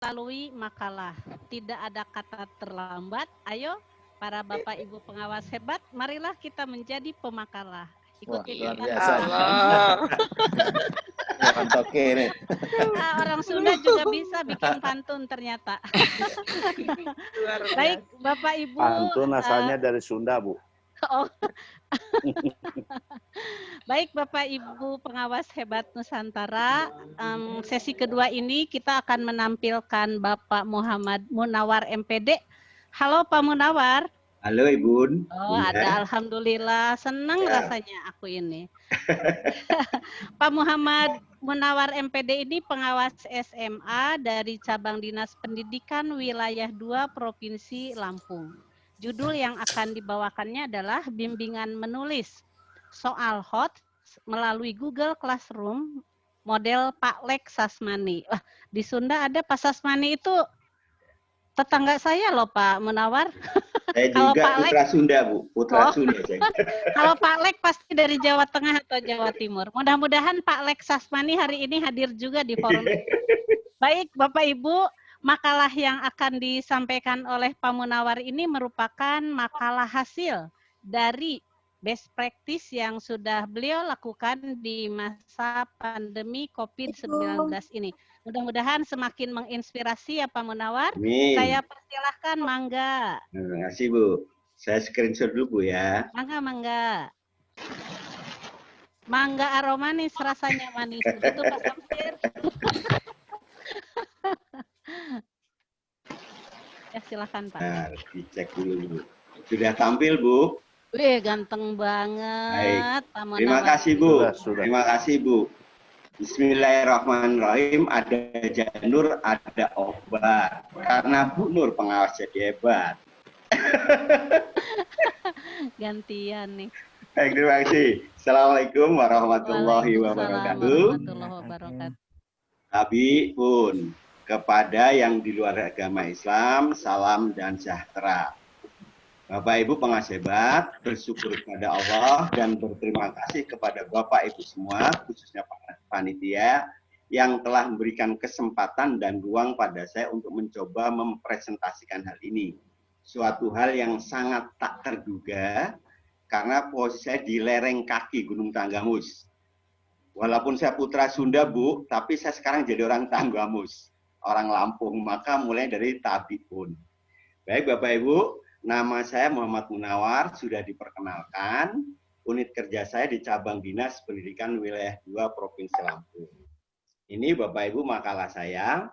melalui makalah. Tidak ada kata terlambat. Ayo, para Bapak Ibu pengawas hebat, marilah kita menjadi pemakalah. Wah, luar Ikut-ikutan. biasa. Allah. Mantap ini. Orang Sunda juga bisa bikin pantun ternyata. Luar Baik, biasa. Bapak Ibu. Pantun asalnya dari Sunda, Bu. Oh. Baik, Bapak Ibu pengawas hebat Nusantara, sesi kedua ini kita akan menampilkan Bapak Muhammad Munawar MPD. Halo Pak Munawar. Halo Ibu. Oh, ada, alhamdulillah, senang rasanya aku ini. Pak Muhammad Munawar MPD ini pengawas SMA dari Cabang Dinas Pendidikan Wilayah 2 Provinsi Lampung. Judul yang akan dibawakannya adalah bimbingan menulis soal hot melalui Google Classroom model Pak Lek Sasmani. Wah, di Sunda ada Pak Sasmani itu tetangga saya loh Pak Munawar. Saya Kalau juga Pak Lek, putra Sunda, Bu. Putra Oh. Sunda saya. kalau Pak Lek pasti dari Jawa Tengah atau Jawa Timur. Mudah-mudahan Pak Lek Sasmani hari ini hadir juga di forum. Baik, Bapak Ibu, makalah yang akan disampaikan oleh Pak Munawar ini merupakan makalah hasil dari best practice yang sudah beliau lakukan di masa pandemi COVID-19 ini. Mudah-mudahan semakin menginspirasi ya Pak Munawar. Amin. Saya persilahkan, mangga. Terima kasih, Bu. Saya screenshot dulu, Bu ya. Mangga. Mangga aromanis, rasanya manis. Begitu Pak Samsir. Ya silakan Pak. Nah, dicek dulu, Bu. Sudah tampil, Bu. Wih, ganteng banget Pak Munawar. Terima kasih, Bu. Sudah. Terima kasih, Bu. Bismillahirrahmanirrahim. Ada janur, ada obat. Karena Bu Nur pengawas jadi hebat. Gantian nih. Baik, terima kasih. Assalamualaikum warahmatullahi wabarakatuh. Warahmatullahi wabarakatuh. Abi pun kepada yang di luar agama Islam, salam dan sejahtera. Bapak Ibu pengawas hebat, bersyukur kepada Allah dan berterima kasih kepada Bapak Ibu semua, khususnya panitia, yang telah memberikan kesempatan dan ruang pada saya untuk mencoba mempresentasikan hal ini. Suatu hal yang sangat tak terduga, karena posisi saya di lereng kaki Gunung Tanggamus. Walaupun saya putra Sunda, Bu, tapi saya sekarang jadi orang Tanggamus, orang Lampung, maka mulai dari Tabipun. Baik Bapak Ibu, nama saya Muhammad Munawar, sudah diperkenalkan. Unit kerja saya di Cabang Dinas Pendidikan Wilayah 2 Provinsi Lampung. Ini Bapak Ibu makalah saya,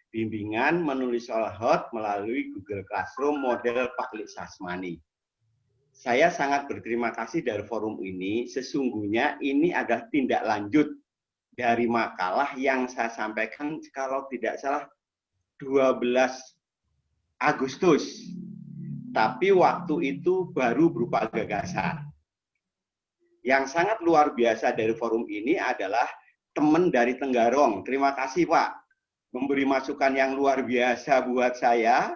bimbingan menulis soal hot melalui Google Classroom model Pak Lek Sasmani. Saya sangat berterima kasih dari forum ini. Sesungguhnya ini adalah tindak lanjut dari makalah yang saya sampaikan kalau tidak salah 12 Agustus. Tapi waktu itu baru berupa gagasan. Yang sangat luar biasa dari forum ini adalah teman dari Tenggarong. Terima kasih Pak, memberi masukan yang luar biasa buat saya.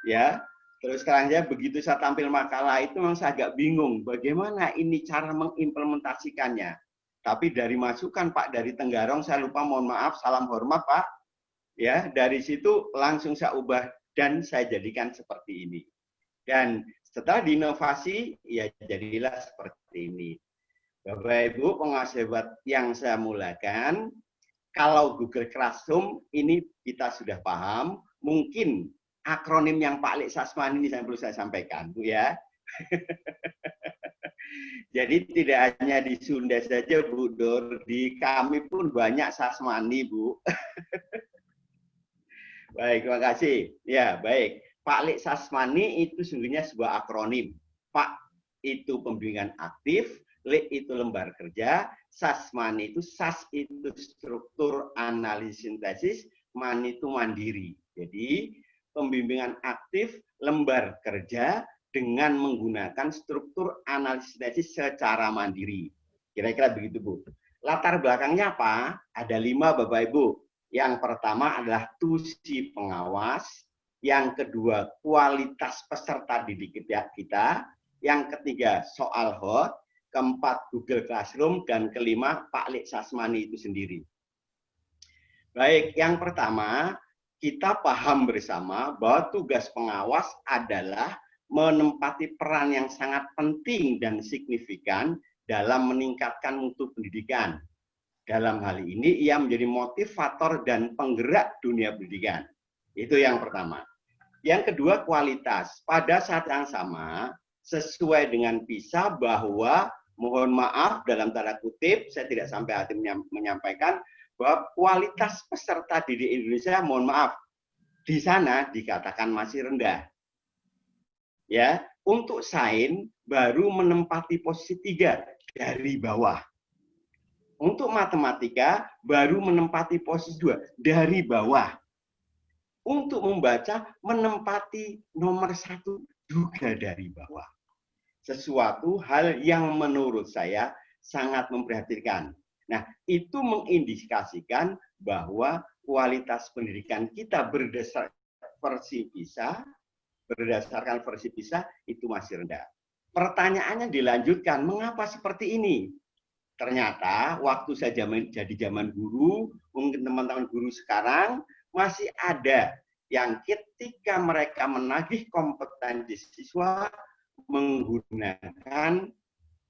Ya, terus terang saja begitu saya tampil makalah itu memang saya agak bingung bagaimana ini cara mengimplementasikannya. Tapi dari masukan Pak dari Tenggarong, saya lupa, mohon maaf, salam hormat Pak. Ya, dari situ langsung saya ubah dan saya jadikan seperti ini. Dan setelah diinovasi, ya jadilah seperti ini. Bapak Ibu pengawas hebat yang saya mulakan, kalau Google Classroom ini kita sudah paham, mungkin akronim yang Pak Lek Sasmani ini saya perlu saya sampaikan, Bu ya. Jadi tidak hanya di Sunda saja, Bu Dor, di kami pun banyak Sasmani, Bu. Baik, terima kasih. Ya, baik. Pak Lek Sasmani itu sesungguhnya sebuah akronim. Pak itu pembimbingan aktif, Lek itu lembar kerja, Sasmani itu Sas itu struktur analisis sintesis, Mani itu mandiri. Jadi pembimbingan aktif lembar kerja dengan menggunakan struktur analisis sintesis secara mandiri. Kira-kira begitu Bu. Latar belakangnya apa? Ada 5 Bapak Ibu. Yang pertama adalah tusi pengawas. Yang kedua, kualitas peserta didik kita. Yang ketiga, soal hot. Keempat, Google Classroom. Dan kelima, Pak Lek Sasmani itu sendiri. Baik, yang pertama, kita paham bersama bahwa tugas pengawas adalah menempati peran yang sangat penting dan signifikan dalam meningkatkan mutu pendidikan. Dalam hal ini, ia menjadi motivator dan penggerak dunia pendidikan. Itu yang pertama. Yang kedua, kualitas. Pada saat yang sama, sesuai dengan PISA bahwa, mohon maaf dalam tanda kutip, saya tidak sampai hati menyampaikan, bahwa kualitas peserta didik Indonesia, mohon maaf, di sana dikatakan masih rendah. Ya, untuk sains baru menempati posisi 3 dari bawah. Untuk matematika baru menempati posisi 2 dari bawah. Untuk membaca menempati nomor 1 juga dari bawah. Sesuatu hal yang menurut saya sangat memprihatinkan. Nah, itu mengindikasikan bahwa kualitas pendidikan kita berdasarkan versi PISA itu masih rendah. Pertanyaannya dilanjutkan, mengapa seperti ini? Ternyata waktu saya jadi zaman guru, mungkin teman-teman guru sekarang masih ada yang ketika mereka menagih kompetensi siswa menggunakan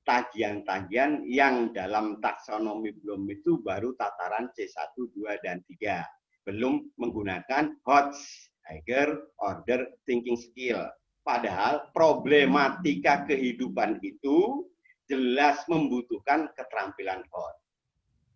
tagihan-tagihan yang dalam taksonomi belum itu baru tataran C1, 2, dan 3. Belum menggunakan HOTS, Higher Order Thinking Skill. Padahal problematika kehidupan itu jelas membutuhkan keterampilan HOT.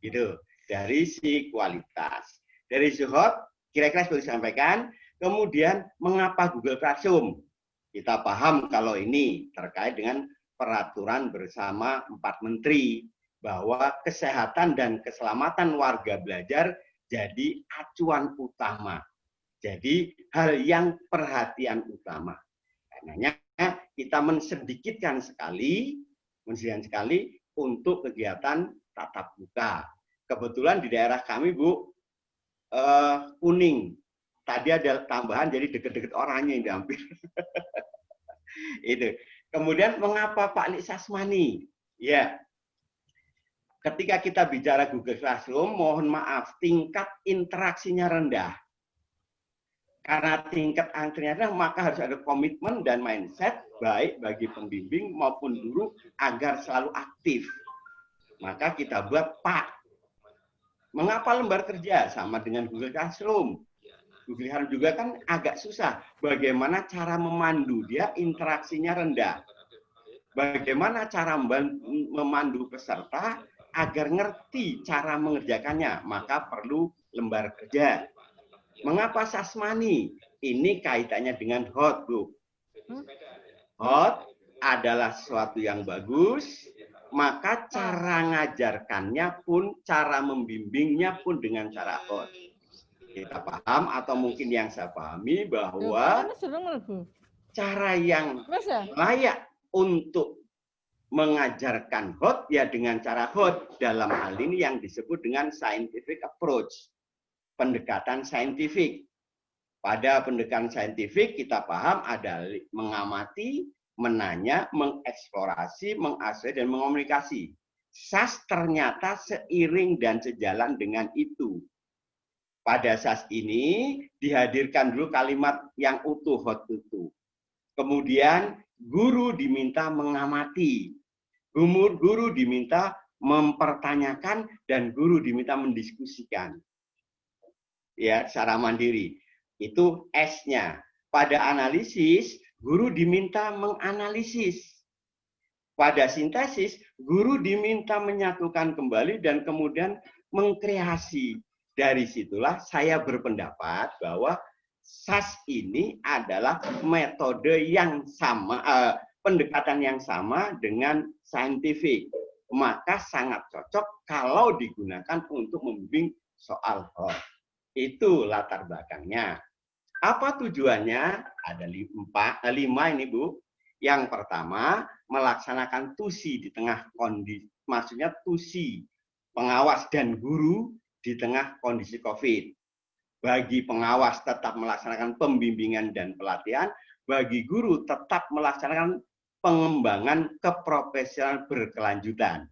Gitu. Dari si kualitas. Dari si HOT, kira-kira seperti disampaikan. Kemudian, mengapa Google Classroom? Kita paham kalau ini terkait dengan peraturan bersama 4 menteri. Bahwa kesehatan dan keselamatan warga belajar jadi acuan utama. Jadi hal yang perhatian utama. Karenanya kita mensedikitkan sekali untuk kegiatan tatap muka. Kebetulan di daerah kami, Bu, kuning. Tadi ada tambahan, jadi deket-deket orangnya yang diambil. Itu. Kemudian mengapa Pak Lik Sasmani? Ya, ketika kita bicara Google Classroom, mohon maaf, tingkat interaksinya rendah. Karena tingkat antrinya rendah, maka harus ada komitmen dan mindset baik bagi pembimbing maupun guru agar selalu aktif. Maka kita buat Pak. Mengapa lembar kerja sama dengan Google Classroom? Google Classroom juga kan agak susah. Bagaimana cara memandu dia interaksinya rendah. Bagaimana cara memandu peserta agar ngerti cara mengerjakannya, maka perlu lembar kerja. Mengapa Sasmani? Ini kaitannya dengan HOT, Bu. HOT adalah sesuatu yang bagus, maka cara ngajarkannya pun, cara membimbingnya pun dengan cara HOT. Kita paham atau mungkin yang saya pahami bahwa cara yang layak untuk mengajarkan HOT ya dengan cara HOT, dalam hal ini yang disebut dengan scientific approach. Pendekatan saintifik. Pada pendekatan saintifik kita paham ada mengamati, menanya, mengeksplorasi, mengasih, dan mengomunikasi. SAS ternyata seiring dan sejalan dengan itu. Pada SAS ini dihadirkan dulu kalimat yang utuh HOT itu. Kemudian guru diminta mengamati. Guru diminta mempertanyakan dan guru diminta mendiskusikan. Ya, secara mandiri. Itu S-nya. Pada analisis, guru diminta menganalisis. Pada sintesis, guru diminta menyatukan kembali dan kemudian mengkreasi. Dari situlah saya berpendapat bahwa SAS ini adalah metode yang sama, pendekatan yang sama dengan saintifik. Maka sangat cocok kalau digunakan untuk membimbing soal HOT. Itu latar belakangnya. Apa tujuannya? Ada 5 ini, Bu. Yang pertama, melaksanakan tusi di tengah kondisi, maksudnya tusi pengawas dan guru di tengah kondisi COVID. Bagi pengawas tetap melaksanakan pembimbingan dan pelatihan, bagi guru tetap melaksanakan pengembangan keprofesionalan berkelanjutan.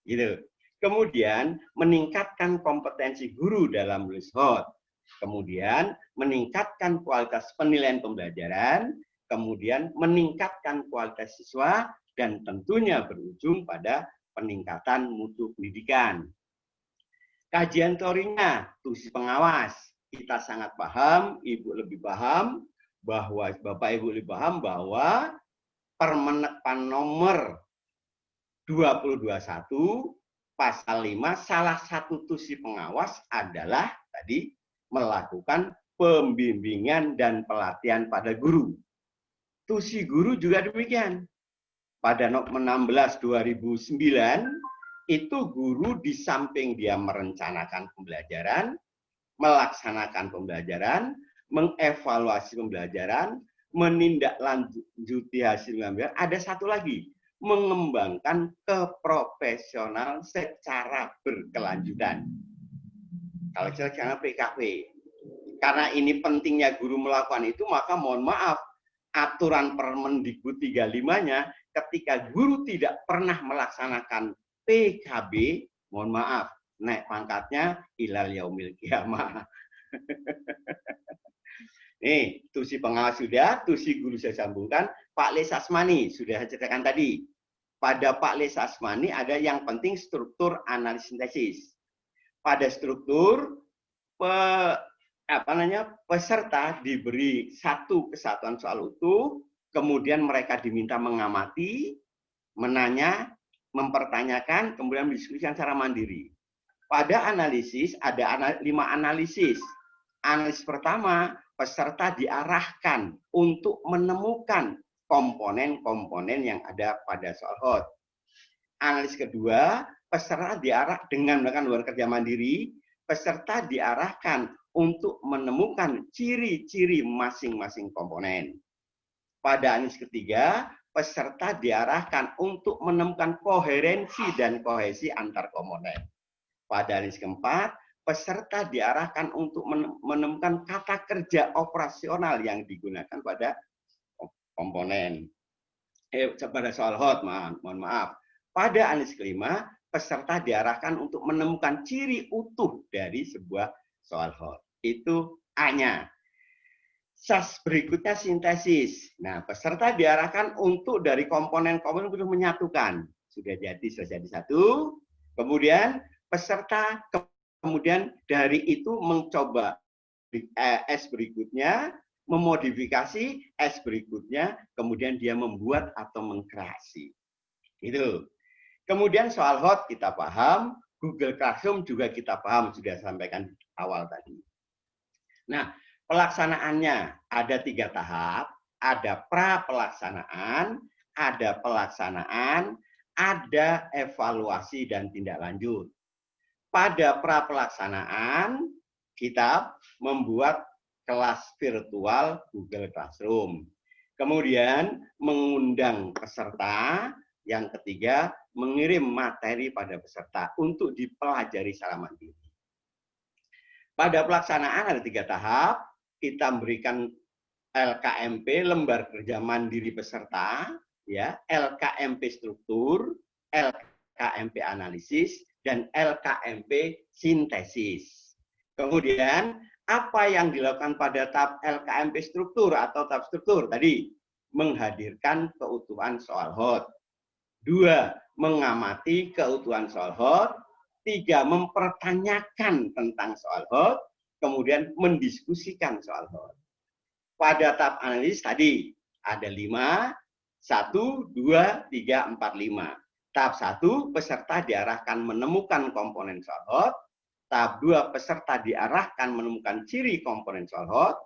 Gitu. Kemudian meningkatkan kompetensi guru dalam menulis HOT. Kemudian meningkatkan kualitas penilaian pembelajaran, kemudian meningkatkan kualitas siswa, dan tentunya berujung pada peningkatan mutu pendidikan. Kajian teorinya, tugas pengawas. Kita sangat paham, Ibu lebih paham, bahwa Bapak Ibu lebih paham bahwa Permenpan nomor 2021 pasal 5 salah satu tugas pengawas adalah tadi melakukan pembimbingan dan pelatihan pada guru. Tugas guru juga demikian. Pada nomor 16 2009 itu guru di samping dia merencanakan pembelajaran, melaksanakan pembelajaran, mengevaluasi pembelajaran, menindaklanjuti hasil pembelajaran, ada satu lagi, mengembangkan keprofesional secara berkelanjutan. Kalau misalnya PKP, karena ini pentingnya guru melakukan itu, maka mohon maaf, aturan Permendikbud 35-nya ketika guru tidak pernah melaksanakan PKB, mohon maaf, naik pangkatnya ilal yaumil qiyamah. Nih, tusi pengawas sudah, tusi guru saya sambungkan, Pak Les Asmani sudah saya ceritakan tadi. Pada Pak Les Asmani ada yang penting struktur analisis sintesis. Pada struktur peserta diberi satu kesatuan soal utuh, kemudian mereka diminta mengamati, menanya, mempertanyakan, kemudian mendiskusikan secara mandiri. Pada analisis ada 5 analisis. Analisis pertama, peserta diarahkan untuk menemukan komponen-komponen yang ada pada soal HOT. Analisis kedua, peserta diarah dengan melakukan luar kerja mandiri, peserta diarahkan untuk menemukan ciri-ciri masing-masing komponen. Pada analisis ketiga, peserta diarahkan untuk menemukan koherensi dan kohesi antar komponen. Pada analisis keempat, peserta diarahkan untuk menemukan kata kerja operasional yang digunakan pada komponen. Pada soal HOT, mohon maaf. Pada analisis kelima, peserta diarahkan untuk menemukan ciri utuh dari sebuah soal HOT. Itu A-nya. SAS berikutnya sintesis. Nah, peserta diarahkan untuk dari komponen-komponen untuk menyatukan. Sudah jadi satu. Kemudian peserta kemudian dari itu mencoba S berikutnya, memodifikasi S berikutnya, kemudian dia membuat atau mengkreasi. Itu. Kemudian soal HOT kita paham, Google Classroom juga kita paham, sudah sampaikan awal tadi. Nah, pelaksanaannya ada 3 tahap, ada pra pelaksanaan, ada pelaksanaan, ada evaluasi dan tindak lanjut. Pada pra pelaksanaan, kita membuat kelas virtual Google Classroom. Kemudian mengundang peserta, yang ketiga mengirim materi pada peserta untuk dipelajari secara mandiri. Pada pelaksanaan ada 3 tahap, kita memberikan LKMP, lembar kerja mandiri peserta, ya, LKMP struktur, LKMP analisis, dan LKMP sintesis. Kemudian apa yang dilakukan pada tahap LKMP struktur atau tahap struktur tadi? Menghadirkan keutuhan soal HOT. 2, mengamati keutuhan soal HOT. 3, mempertanyakan tentang soal HOT. Kemudian mendiskusikan soal HOT. Pada tahap analisis tadi ada 5, 1, 2, 3, 4, 5. Tahap 1, peserta diarahkan menemukan komponen soal HOT. Tahap 2, peserta diarahkan menemukan ciri komponen soal HOT.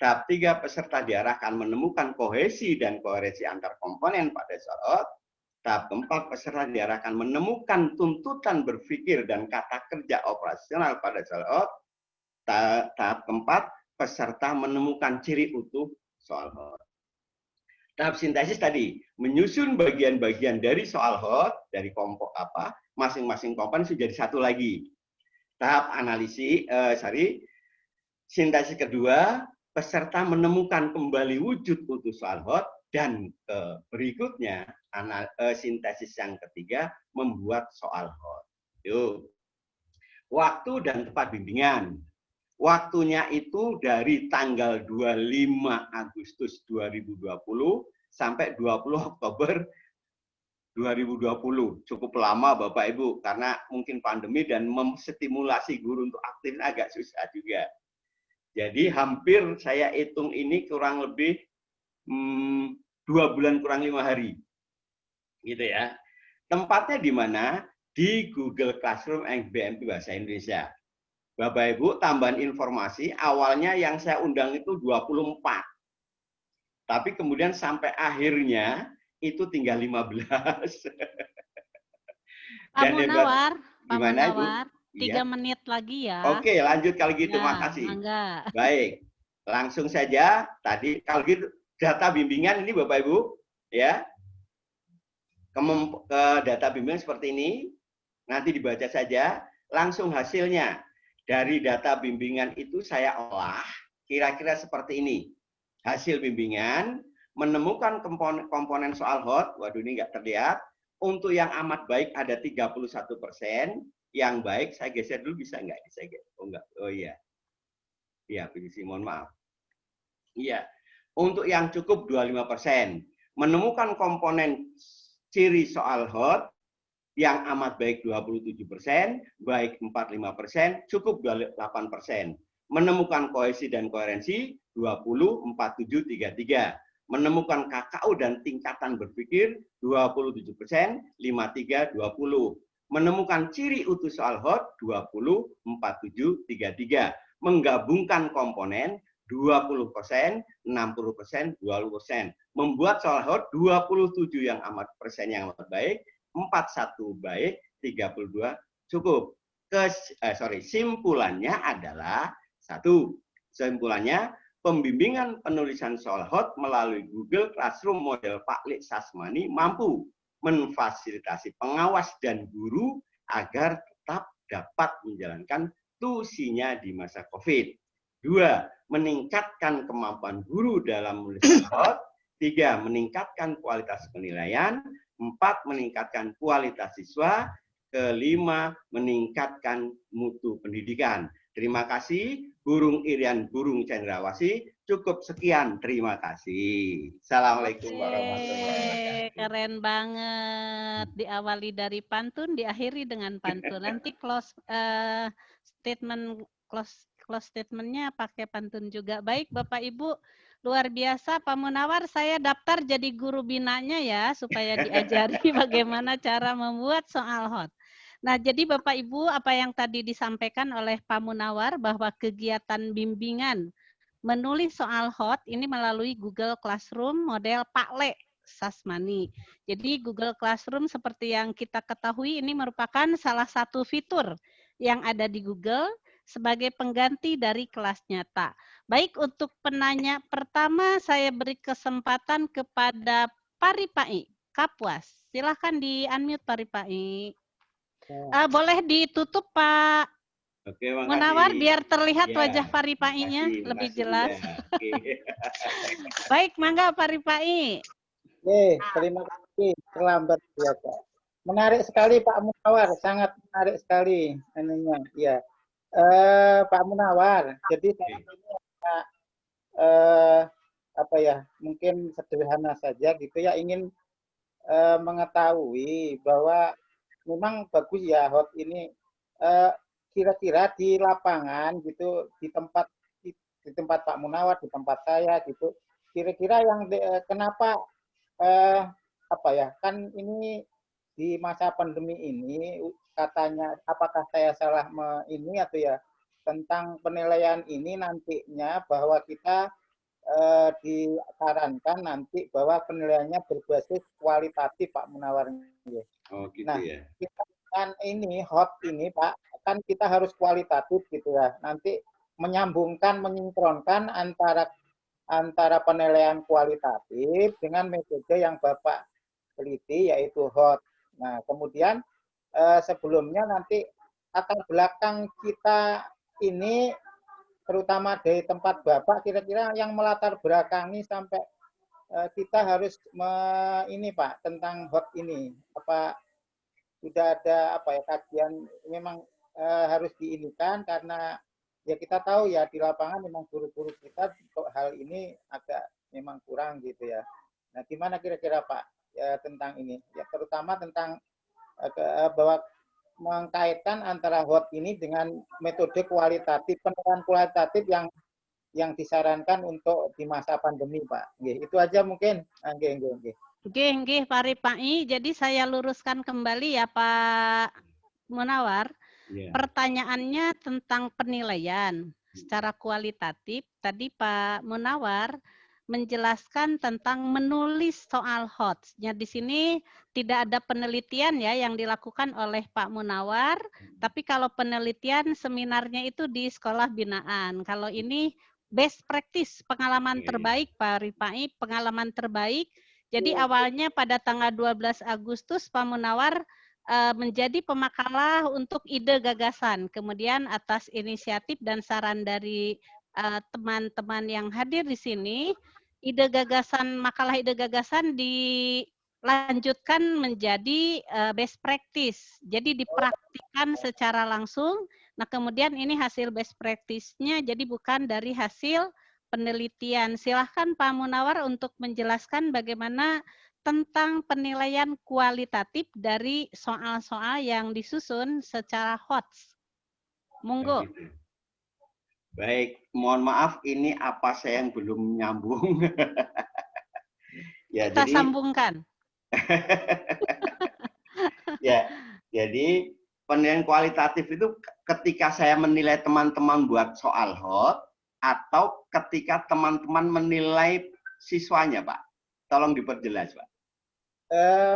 Tahap 3, peserta diarahkan menemukan kohesi dan koherensi antar komponen pada soal HOT. Tahap keempat, peserta diarahkan menemukan tuntutan berpikir dan kata kerja operasional pada soal HOT. Tahap keempat, peserta menemukan ciri utuh soal HOT. Tahap sintesis tadi, menyusun bagian-bagian dari soal HOT, dari kelompok apa, masing-masing komponen sudah jadi satu lagi. Tahap analisis, sintesis kedua, peserta menemukan kembali wujud utuh soal HOT, dan berikutnya, sintesis yang ketiga, membuat soal HOT. Yuk. Waktu dan tempat bimbingan. Waktunya itu dari tanggal 25 Agustus 2020 sampai 20 Oktober 2020. Cukup lama Bapak Ibu, karena mungkin pandemi dan menstimulasi guru untuk aktif agak susah juga. Jadi hampir saya hitung ini kurang lebih 2 bulan kurang 5 hari. Gitu ya. Tempatnya di mana? Di Google Classroom BMP Bahasa Indonesia. Bapak Ibu, tambahan informasi, awalnya yang saya undang itu 24. Tapi kemudian sampai akhirnya itu tinggal 15. Pak Munawar, gimana Ibu? 3 menit lagi ya. Oke, lanjut kalau gitu, Ya, makasih. mangga. Baik, langsung saja. Tadi kalau gitu data bimbingan ini Bapak Ibu, ya. Ke data bimbingan seperti ini, nanti dibaca saja, langsung hasilnya. Dari data bimbingan itu saya olah, kira-kira seperti ini. Hasil bimbingan, menemukan komponen soal hot, waduh ini nggak terlihat. Untuk yang amat baik ada 31%, yang baik saya geser dulu bisa nggak? Oh enggak, oh iya. Iya, PVC, mohon maaf. Iya, untuk yang cukup 25%. Menemukan komponen ciri soal hot, yang amat baik 27%, baik 45%, cukup 8%. Menemukan kohesi dan koherensi 20, 47, 33. Menemukan KKU dan tingkatan berpikir 27%, 53, 20. Menemukan ciri utuh soal hot 20, 47, 33. Menggabungkan komponen 20%, 60%, 20%. Membuat soal hot 27 yang amat persen yang amat baik, 41 baik, 32 cukup. Simpulannya adalah satu. Simpulannya, pembimbingan penulisan soal hot melalui Google Classroom model Pak Lik Sasmani mampu memfasilitasi pengawas dan guru agar tetap dapat menjalankan tusinya di masa COVID. 2. Meningkatkan kemampuan guru dalam menulis hot. 3. Meningkatkan kualitas penilaian. 4. Meningkatkan kualitas siswa. 5. Meningkatkan mutu pendidikan. Terima kasih, Burung Irian Burung Cendrawasih. Cukup sekian, terima kasih. Assalamualaikum warahmatullahi wabarakatuh. Keren banget. Diawali dari pantun, diakhiri dengan pantun. Nanti close statementnya pakai pantun juga. Baik, Bapak Ibu. Luar biasa, Pak Munawar, saya daftar jadi guru binanya ya, supaya diajari bagaimana cara membuat soal hot. Nah, jadi Bapak Ibu, apa yang tadi disampaikan oleh Pak Munawar, bahwa kegiatan bimbingan menulis soal hot ini melalui Google Classroom model Pak Lik Sasmani. Jadi Google Classroom seperti yang kita ketahui ini merupakan salah satu fitur yang ada di Google sebagai pengganti dari kelas nyata. Baik, untuk penanya pertama saya beri kesempatan kepada Paripai Kapuas. Silahkan di-unmute Paripai. Boleh ditutup Pak Oke, makasih. Munawar biar terlihat Ya, wajah Paripai-nya lebih jelas. Ya. Oke. Baik, mangga Paripai. Oke, terima kasih. Terlambat biasa. Menarik sekali Pak Munawar, sangat menarik sekali anunya. Ya, Pak Munawar. Jadi saya ini apa ya? Mungkin sederhana saja gitu ya. Ingin mengetahui bahwa memang bagus ya hot ini. Kira-kira di lapangan gitu, di tempat Pak Munawar, di tempat saya gitu. Kira-kira yang kenapa apa ya, kan ini di masa pandemi ini katanya, apakah saya salah ini atau ya, tentang penilaian ini nantinya bahwa kita disarankan nanti bahwa penilaiannya berbasis kualitatif Pak Munawar. Oh gitu Nah, ya. kita kan ini hot ini Pak, kan kita harus kualitatif gitu ya. Nanti menyambungkan, menyinkronkan antara penilaian kualitatif dengan metode yang Bapak teliti yaitu hot. Nah, kemudian sebelumnya nanti latar belakang kita ini terutama dari tempat Bapak kira-kira yang melatar belakangi sampai kita harus ini Pak tentang hot ini. Apa sudah ada apa ya kajian memang harus diinikan karena ya kita tahu ya di lapangan memang guru-guru kita untuk hal ini agak memang kurang gitu ya. Nah, gimana kira-kira Pak ya, tentang ini? Ya terutama tentang bahwa mengkaitkan antara HOT ini dengan metode kualitatif, penilaian kualitatif yang disarankan untuk di masa pandemi, Pak. Itu aja mungkin. Nggih, Pak Ripai. Jadi saya luruskan kembali ya Pak Munawar. Pertanyaannya tentang penilaian secara kualitatif. Tadi Pak Munawar menjelaskan tentang menulis soal HOT-nya. Di sini tidak ada penelitian ya yang dilakukan oleh Pak Munawar, tapi kalau penelitian seminarnya itu di sekolah binaan. Kalau ini best practice, pengalaman terbaik Pak Ripai, pengalaman terbaik. Jadi awalnya pada tanggal 12 Agustus Pak Munawar menjadi pemakalah untuk ide gagasan. Kemudian atas inisiatif dan saran dari teman-teman yang hadir di sini, makalah ide gagasan dilanjutkan menjadi best practice. Jadi dipraktikkan secara langsung. Nah, kemudian ini hasil best practice-nya jadi bukan dari hasil penelitian. Silahkan Pak Munawar untuk menjelaskan bagaimana tentang penilaian kualitatif dari soal-soal yang disusun secara HOT. Monggo. Baik, mohon maaf ini apa saya yang belum nyambung. Ya, kita sambungkan. Ya, jadi penilaian kualitatif itu ketika saya menilai teman-teman buat soal HOT atau ketika teman-teman menilai siswanya, Pak. Tolong diperjelas, Pak.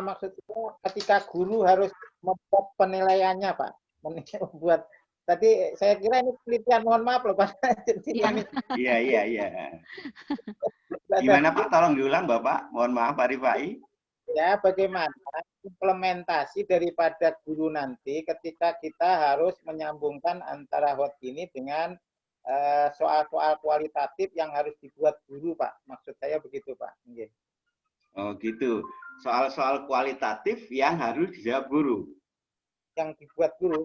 Maksudnya ketika guru harus membuat penilaiannya, Pak. Membuat tadi saya kira ini penelitian, mohon maaf loh Pak. Iya. Gimana Pak? Tolong diulang Bapak. Mohon maaf Pak Rifai. Ya, bagaimana implementasi daripada guru nanti ketika kita harus menyambungkan antara HOT ini dengan soal-soal kualitatif yang harus dibuat guru, Pak. Maksud saya begitu, Pak. Oh gitu. Soal-soal kualitatif yang harus dijawab guru. Yang dibuat guru.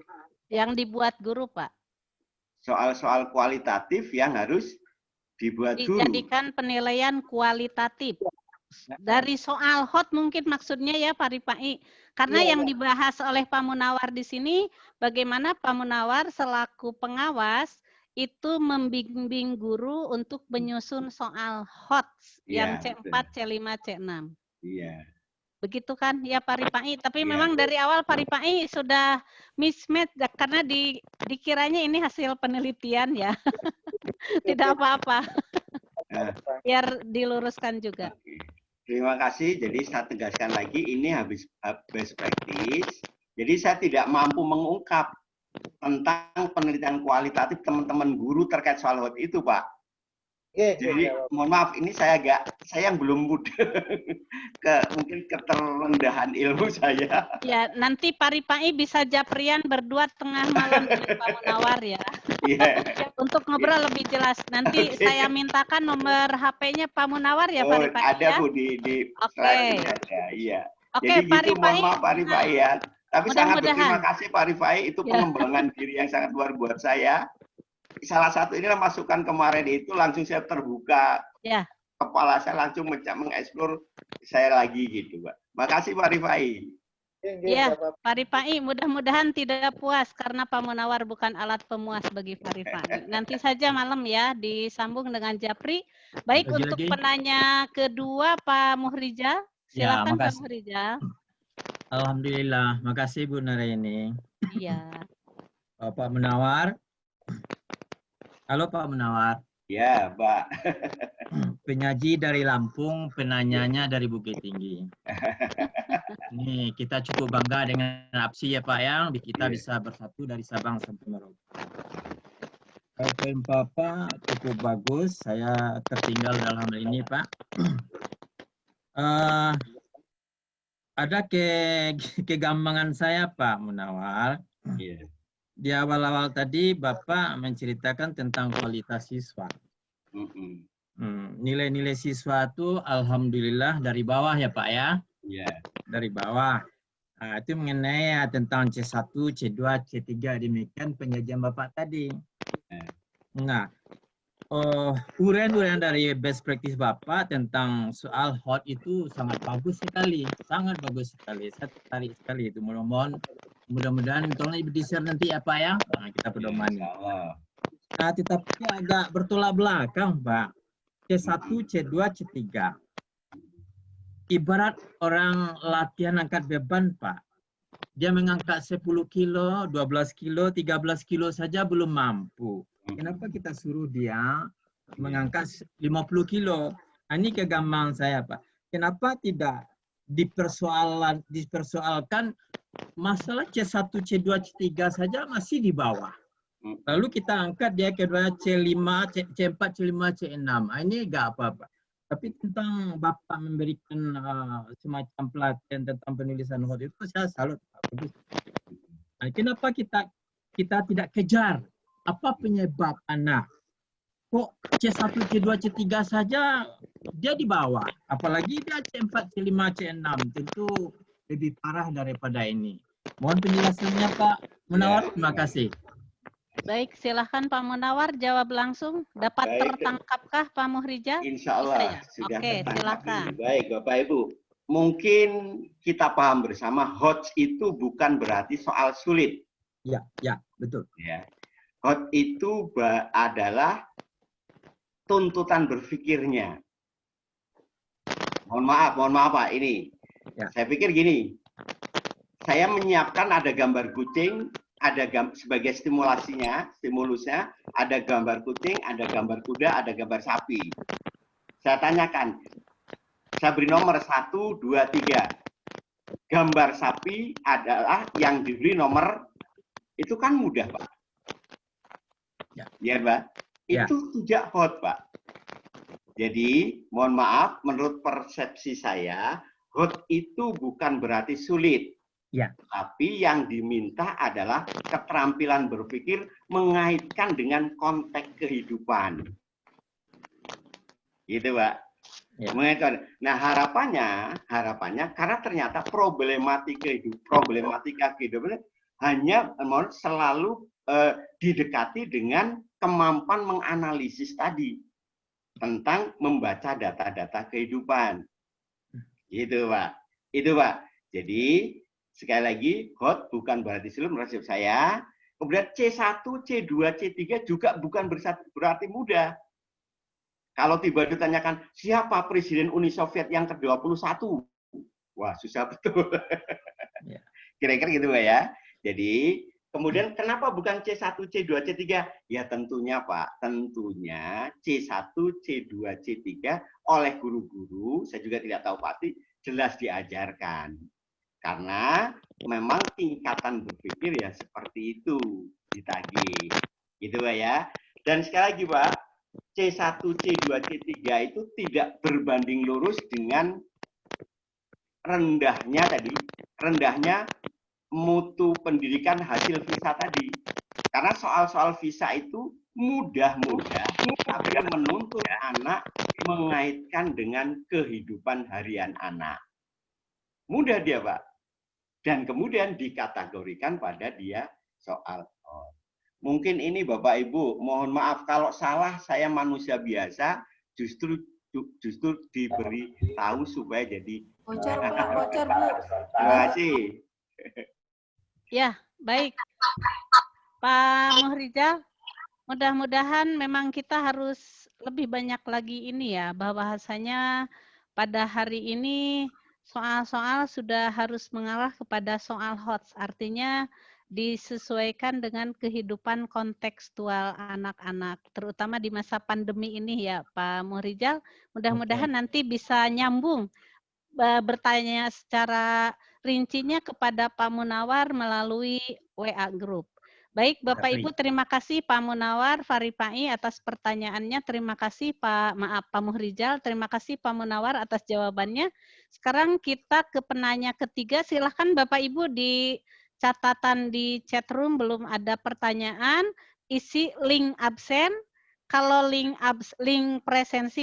Yang dibuat guru, Pak. Soal-soal kualitatif yang harus dibuat guru. Dijadikan penilaian kualitatif. Dari soal HOT mungkin maksudnya ya Pak Ripai. Karena yang dibahas oleh Pak Munawar di sini, bagaimana Pak Munawar selaku pengawas itu membimbing guru untuk menyusun soal HOT yang C4, C5, C6. Iya. Begitu kan ya Pak Ripai. Tapi memang dari awal Pak Ripai sudah mismatch karena dikiranya ini hasil penelitian ya. Tidak apa-apa. Biar diluruskan juga. Terima kasih. Jadi saya tegaskan lagi ini habis best practice. Jadi saya tidak mampu mengungkap tentang penelitian kualitatif teman-teman guru terkait soal HOT itu, Pak. Jadi mohon maaf ini saya yang belum mudah mungkin keterendahan ilmu saya. Ya, nanti Pak Ripai bisa japrian berdua tengah malam dengan Pak Munawar ya. Untuk ngobrol lebih jelas. Nanti saya mintakan nomor HP-nya Pak Munawar ya Pak Ripai. Ada Bu di iya. Oke, jadi Pak gitu, Ripai. Mohon maaf Pak Ripai ya. Tapi sangat berterima kasih Pak Ripai, itu pengembangan diri yang sangat luar buat saya. Salah satu inilah masukan kemarin itu langsung saya terbuka. Kepala saya langsung mengeksplor saya lagi gitu, Pak. Makasih Pak Rifai. Ya, Pak Ripai, mudah-mudahan tidak puas karena Pak Munawar bukan alat pemuas bagi Pak Ripai. Nanti saja malam ya disambung dengan Japri. Baik, untuk penanya kedua Pak Muhrijal. Silakan Pak Muhrijal. Alhamdulillah, makasih Bu Nuraini. Iya. Pak Munawar. Halo Pak Munawar. Ya, Pak. Penyaji dari Lampung, penanyanya dari Bukit Tinggi. Ini kita cukup bangga dengan APSI ya Pak ya, kita bisa bersatu dari Sabang sampai Merauke. Poin Bapak cukup bagus, saya tertinggal dalam hal ini Pak. Ada kegampangan saya Pak Munawar. Di awal-awal tadi Bapak menceritakan tentang kualitas siswa. Nilai-nilai siswa itu alhamdulillah dari bawah ya Pak ya. Dari bawah. Nah, itu mengenai tentang C1, C2, C3 demikian penyajian Bapak tadi. Nah, uraian-uraian dari best practice Bapak tentang soal HOT itu sangat bagus sekali. Sangat bagus sekali. Saya tertarik sekali itu. Mudah-mudahan tolong di-share nanti ya Pak ya. Nah, kita pedomani. Insyaallah. Nah, tetapi agak bertolak belakang Pak. C1, C2, C3. Ibarat orang latihan angkat beban Pak. Dia mengangkat 10 kilo, 12 kilo, 13 kilo saja belum mampu. Kenapa kita suruh dia mengangkat 50 kilo? Nah, ini kegambaran saya Pak. Kenapa tidak dipersoalkan masalah C1, C2, C3 saja masih di bawah. Lalu kita angkat dia kedua C5, C4, C5, C6. Nah, ini enggak apa-apa. Tapi tentang Bapak memberikan semacam pelatihan tentang penulisan HOT itu saya salut. Nah, kenapa kita tidak kejar apa penyebab anak? Kok C1, C2, C3 saja dia di bawah. Apalagi dia C4, C5, C6. Tentu lebih parah daripada ini. Mohon penjelasannya Pak Munawar. Terima kasih. Baik, silahkan Pak Munawar jawab langsung. Dapat Baik. tertangkapkah Pak Muhrijal? Insya Allah Bisa ya? sudah Oke, tertangkap silakan. ini. Baik, Bapak Ibu. Mungkin kita paham bersama HOT itu bukan berarti soal sulit. Ya, betul. Ya. HOT itu adalah tuntutan berpikirnya. Mohon maaf Pak, ini. Ya. Saya pikir gini, saya menyiapkan ada gambar kucing, ada sebagai stimulusnya, ada gambar kucing, ada gambar kuda, ada gambar sapi. Saya tanyakan, saya beri nomor 1, 2, 3. Gambar sapi adalah yang diberi nomor, itu kan mudah Pak. Ya Pak, Ya. itu tidak HOT Pak. Jadi, mohon maaf, menurut persepsi saya, HOT itu bukan berarti sulit. Ya. Tapi yang diminta adalah keterampilan berpikir mengaitkan dengan konteks kehidupan. Gitu, Pak. Ya. Mengaitkan. Nah, harapannya karena ternyata problematika kehidupan hanya selalu didekati dengan kemampuan menganalisis tadi tentang membaca data-data kehidupan. Gitu, Pak. Itu, Pak. Jadi, sekali lagi, HOT bukan berarti sulit menurut saya. Kemudian C1, C2, C3 juga bukan berarti mudah. Kalau tiba ditanyakan, siapa Presiden Uni Soviet yang ke-21? Wah, susah betul. Kira-kira gitu, Pak ya. Jadi, kemudian kenapa bukan C1, C2, C3? Ya tentunya, Pak. Tentunya C1, C2, C3 oleh guru-guru, saya juga tidak tahu pasti, jelas diajarkan. Karena memang tingkatan berpikir ya seperti itu ditagih. Gitu Pak ya. Dan sekali lagi Pak, C1, C2, C3 itu tidak berbanding lurus dengan rendahnya mutu pendidikan hasil visa tadi. Karena soal-soal visa itu mudah-mudah tapi menuntut anak mengaitkan dengan kehidupan harian anak. Mudah dia Pak. Dan kemudian dikategorikan pada dia soal HOT. Mungkin ini Bapak Ibu, mohon maaf kalau salah, saya manusia biasa, justru diberi tahu supaya jadi Bocor Bu. Terima kasih. Ya, baik. Pak Muhrijal, mudah-mudahan memang kita harus lebih banyak lagi ini ya, bahwasanya pada hari ini soal-soal sudah harus mengarah kepada soal HOT, artinya disesuaikan dengan kehidupan kontekstual anak-anak, terutama di masa pandemi ini ya Pak Muhrijal. Mudah-mudahan nanti bisa nyambung bertanya secara rincinya kepada Pak Munawar melalui WA Group. Baik Bapak Ibu, terima kasih Pak Munawar, Faripai atas pertanyaannya. Terima kasih Pak Muhrijal, terima kasih Pak Munawar atas jawabannya. Sekarang kita ke penanya ketiga. Silahkan Bapak Ibu di catatan di chat room belum ada pertanyaan, isi link absen. Kalau link presensi,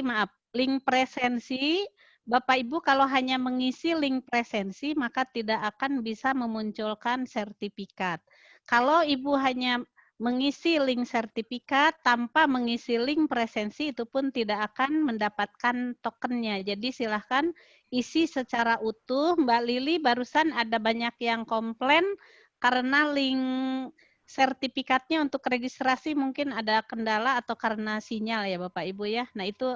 link presensi, Bapak Ibu kalau hanya mengisi link presensi maka tidak akan bisa memunculkan sertifikat. Kalau Ibu hanya mengisi link sertifikat tanpa mengisi link presensi itu pun tidak akan mendapatkan tokennya. Jadi silahkan isi secara utuh. Mbak Lili barusan ada banyak yang komplain karena link sertifikatnya untuk registrasi mungkin ada kendala atau karena sinyal ya Bapak Ibu ya. Nah itu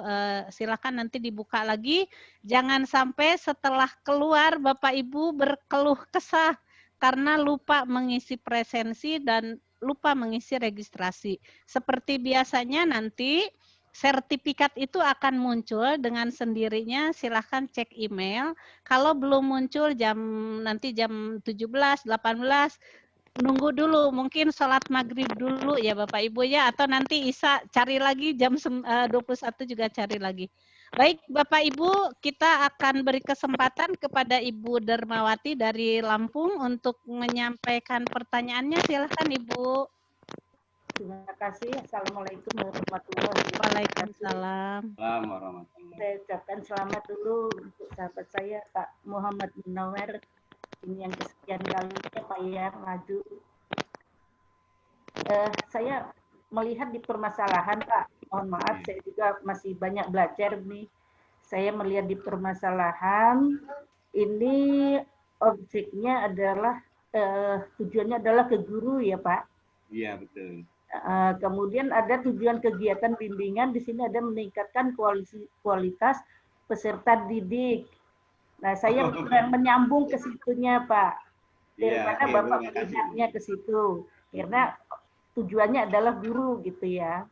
silakan nanti dibuka lagi. Jangan sampai setelah keluar Bapak Ibu berkeluh kesah karena lupa mengisi presensi dan lupa mengisi registrasi. Seperti biasanya nanti sertifikat itu akan muncul dengan sendirinya, silahkan cek email. Kalau belum muncul nanti jam 17, 18, nunggu dulu, mungkin sholat maghrib dulu ya Bapak Ibu ya, atau nanti Isa cari lagi jam 21 juga cari lagi. Baik Bapak Ibu, kita akan beri kesempatan kepada Ibu Dermawati dari Lampung untuk menyampaikan pertanyaannya. Silahkan Ibu. Terima kasih. Assalamualaikum warahmatullahi wabarakatuh. Waalaikumsalam. Saya ucapkan selamat dulu untuk sahabat saya Pak Muhammad Munawar. Ini yang kesekian kalinya Pak ya maju. Saya melihat di permasalahan Pak, mohon maaf saya juga masih banyak belajar nih. Saya melihat di permasalahan ini objeknya adalah tujuannya adalah ke guru ya Pak. Iya betul. Kemudian ada tujuan kegiatan bimbingan, di sini ada meningkatkan kualitas peserta didik. Nah, saya menyambung ke situnya, Pak. Dari mana Bapak melihatnya ke situ? Karena tujuannya adalah guru, gitu ya.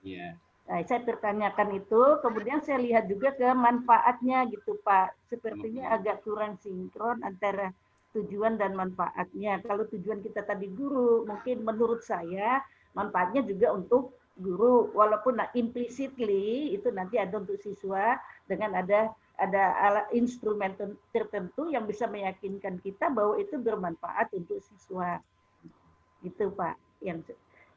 Nah, saya bertanyakan itu, kemudian saya lihat juga ke manfaatnya, gitu, Pak. Sepertinya agak kurang sinkron antara tujuan dan manfaatnya. Kalau tujuan kita tadi guru, mungkin menurut saya manfaatnya juga untuk guru, walaupun implicitly itu nanti ada untuk siswa dengan ada instrumen tertentu yang bisa meyakinkan kita bahwa itu bermanfaat untuk siswa. Gitu Pak.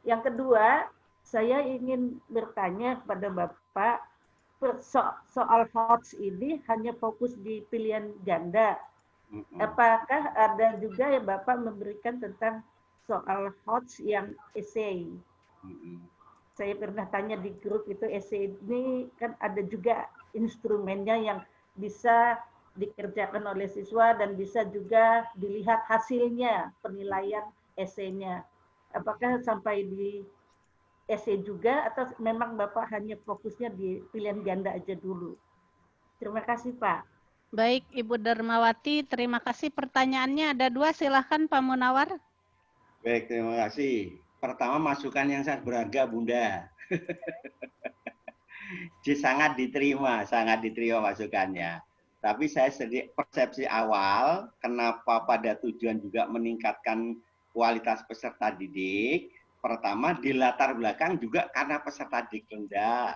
Yang kedua, saya ingin bertanya kepada Bapak, soal HOTS ini hanya fokus di pilihan ganda. Apakah ada juga yang Bapak memberikan tentang soal HOTS yang essay? Saya pernah tanya di grup itu, essay ini kan ada juga instrumennya yang bisa dikerjakan oleh siswa dan bisa juga dilihat hasilnya, penilaian essay-nya. Apakah sampai di essay juga atau memang Bapak hanya fokusnya di pilihan ganda aja dulu? Terima kasih Pak. Baik Ibu Dermawati, terima kasih. Pertanyaannya ada 2, silahkan Pak Munawar. Baik, terima kasih. Pertama, masukan yang sangat berharga, Bunda. sangat diterima masukannya. Tapi saya sedikit persepsi awal, kenapa pada tujuan juga meningkatkan kualitas peserta didik. Pertama, di latar belakang juga karena peserta didik rendah.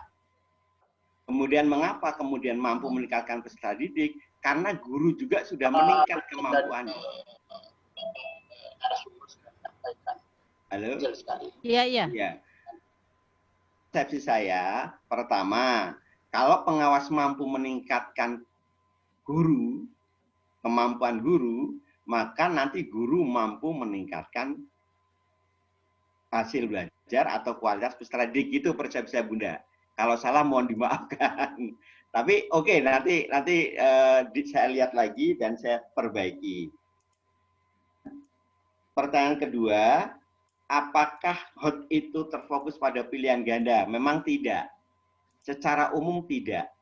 Kemudian mengapa kemudian mampu meningkatkan peserta didik? Karena guru juga sudah meningkat kemampuannya. Halo? Iya. Persepsi saya, pertama, kalau pengawas mampu meningkatkan kemampuan guru, maka nanti guru mampu meningkatkan hasil belajar atau kualitas peserta didik. Itu persepsi saya, Bunda. Kalau salah mohon dimaafkan. Tapi oke, nanti saya lihat lagi dan saya perbaiki. Pertanyaan kedua, apakah HOT itu terfokus pada pilihan ganda? Memang tidak. Secara umum tidak.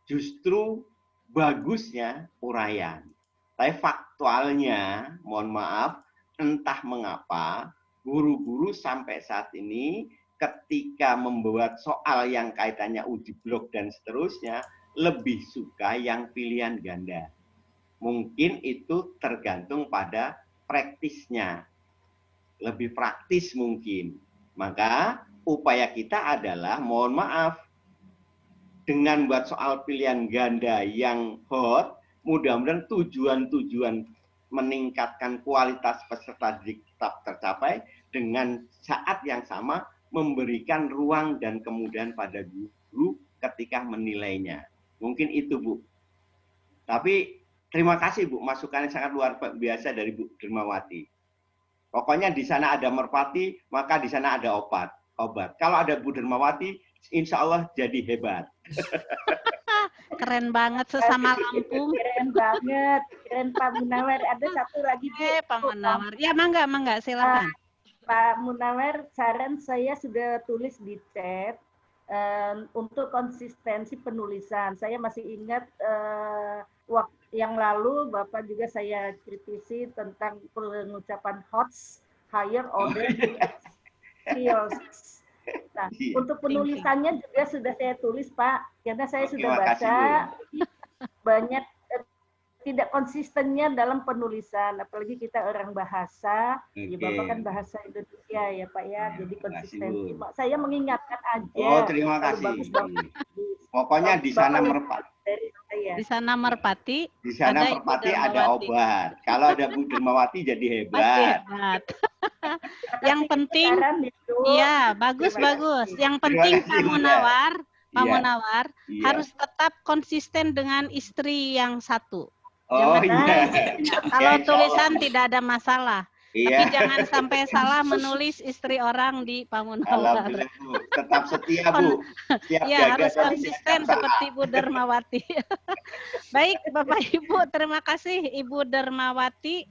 Justru bagusnya uraian. Tapi faktualnya, mohon maaf, entah mengapa guru-guru sampai saat ini ketika membuat soal yang kaitannya uji blok dan seterusnya, lebih suka yang pilihan ganda. Mungkin itu tergantung pada praktisnya. Lebih praktis mungkin. Maka upaya kita adalah, mohon maaf, dengan buat soal pilihan ganda yang hot, mudah-mudahan tujuan-tujuan meningkatkan kualitas peserta didik tetap tercapai, dengan saat yang sama memberikan ruang dan kemudahan pada guru ketika menilainya. Mungkin itu, Bu. Tapi terima kasih, Bu. Masukannya sangat luar biasa dari Bu Dermawati. Pokoknya di sana ada merpati, maka di sana ada obat. Kalau ada Bu Dermawati, insya Allah jadi hebat. Keren banget sesama Lampung. Keren banget, keren Pak Munawar. Ada satu lagi Bu. Pak Munawar. Ya mangga, silakan. Pak Munawar, saran saya sudah tulis di chat untuk konsistensi penulisan. Saya masih ingat waktu yang lalu Bapak juga saya kritisi tentang pengucapan HOTS, higher order skills. Nah, untuk penulisannya juga sudah saya tulis Pak, karena saya sudah baca banyak tidak konsistennya dalam penulisan, apalagi kita orang bahasa, ya Bapak kan bahasa Indonesia ya Pak ya, jadi konsistensi. Saya mengingatkan aja. Oh, terima kasih. Pokoknya di sana merpati. Di sana merpati. Di sana merpati ada obat. Kalau ada Bu Dermawati jadi hebat. Yang penting, iya bagus. Yang penting Pak Munawar, harus tetap konsisten dengan istri yang satu. Oh iya. Kalau tulisan tidak ada masalah. Iya. Tapi jangan sampai salah menulis istri orang di Pak Munawar. Alhamdulillah Bu, tetap setia Bu. Ya harus konsisten seperti Bu Dermawati. Baik Bapak Ibu, terima kasih Ibu Dermawati.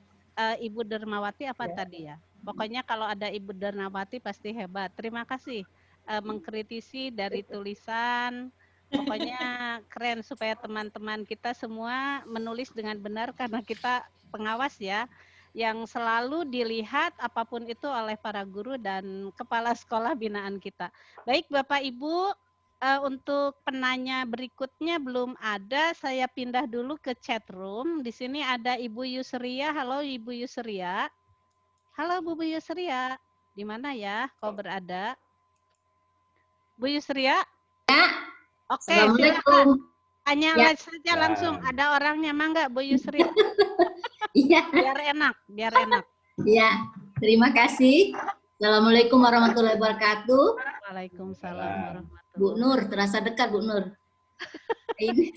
Ibu Dermawati apa tadi ya? Pokoknya kalau ada Ibu Dermawati pasti hebat. Terima kasih mengkritisi dari tulisan. Pokoknya keren supaya teman-teman kita semua menulis dengan benar karena kita pengawas ya. Yang selalu dilihat apapun itu oleh para guru dan kepala sekolah binaan kita. Baik Bapak Ibu, untuk penanya berikutnya belum ada, saya pindah dulu ke chat room. Di sini ada Ibu Yusria. Halo Ibu Yusria. Halo Bu Yusria. Di mana ya kau berada? Bu Yusria? Ya. Oke, Assalamualaikum. Tanya saja langsung. Ada orangnya mangga Bu Yusria? Iya. Biar enak. Iya, terima kasih. Assalamualaikum warahmatullahi wabarakatuh. Waalaikumsalam warahmatullahi. Bu Nur, terasa dekat Bu Nur. Ini,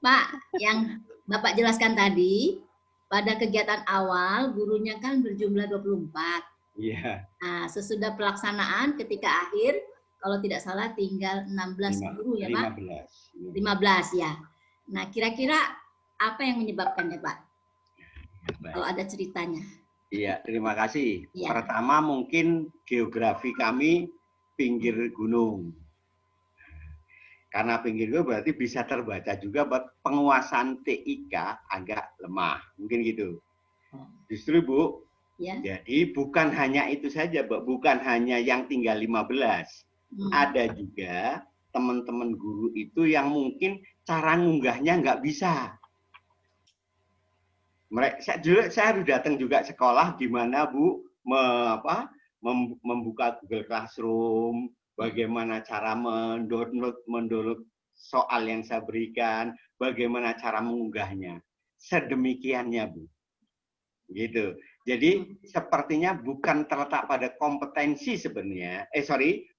Pak, yang Bapak jelaskan tadi, pada kegiatan awal gurunya kan berjumlah 24. Iya. Nah, sesudah pelaksanaan ketika akhir, kalau tidak salah tinggal 16 guru ya Pak? 15 ya. Nah, kira-kira apa yang menyebabkannya Pak? Baik. Kalau ada ceritanya. Iya, terima kasih. Ya. Pertama mungkin geografi kami pinggir gunung. Karena pinggir gunung berarti bisa terbaca juga bahwa penguasaan TIK agak lemah. Mungkin gitu. Justru Bu, Ya. jadi bukan hanya itu saja, Bu. Bukan hanya yang tinggal 15. Ada juga teman-teman guru itu yang mungkin cara ngunggahnya nggak bisa. Saya harus datang juga sekolah di mana Bu membuka Google Classroom, bagaimana cara mendownload soal yang saya berikan, bagaimana cara mengunggahnya. Sedemikiannya Bu. Gitu. Jadi sepertinya bukan terletak pada kompetensi sebenarnya.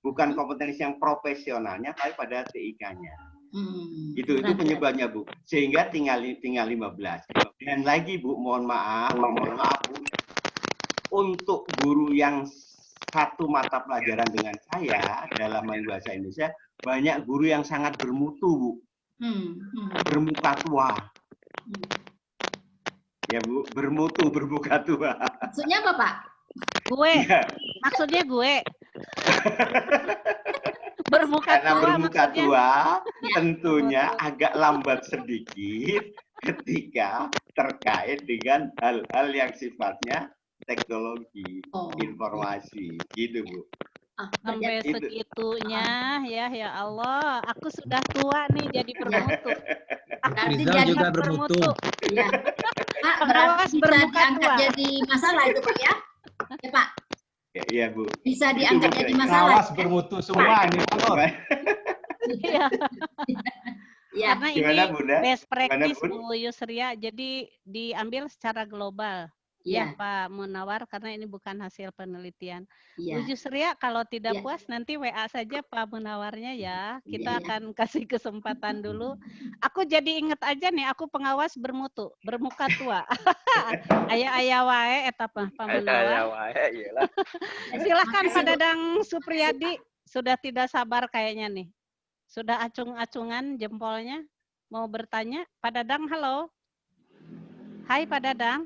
Bukan kompetensi yang profesionalnya, tapi pada TIK-nya. Itu penyebabnya Bu. Sehingga tinggal 15. Dan lagi Bu, mohon maaf Bu. Untuk guru yang satu mata pelajaran dengan saya dalam bahasa Indonesia, banyak guru yang sangat bermutu Bu. Bermuka tua. Ya Bu, bermutu, bermuka tua. Maksudnya apa Pak? Gue. Maksudnya gue. Karena bermuka tua, tentunya agak lambat sedikit ketika terkait dengan hal-hal yang sifatnya teknologi, informasi, gitu Bu. Sampai segitunya ya Allah, aku sudah tua nih jadi bermutu. Aku Rizal juga bermutu. Ya. Pak, Pengawas bisa bermuka diangkat tua. jadi masalah itu Pak ya? Ya Pak, Iya Bu. bisa diangkat jadi masalah. Pengawas bermutu semua nih Pak Nur. Iya. Ya. Karena Gimana, ini Bunda? best practice Gimana, Bun? Bu Yusria, jadi diambil secara global. Iya, Ya, Pak Munawar, karena ini bukan hasil penelitian. Bu iya. Yusria, kalau tidak Iya. puas nanti WA saja Pak Munawarnya ya. Kita Iya. akan kasih kesempatan dulu. Aku jadi inget aja nih, aku pengawas bermutu, bermuka tua. Ayah-ayah wae eta Pak Munawar. Iyalah. Silahkan Makasih, Pak Bu. Dadang Supriyadi, sudah tidak sabar kayaknya nih. Sudah acung-acungan jempolnya, mau bertanya. Pak Dadang, halo. Hai Pak Dadang.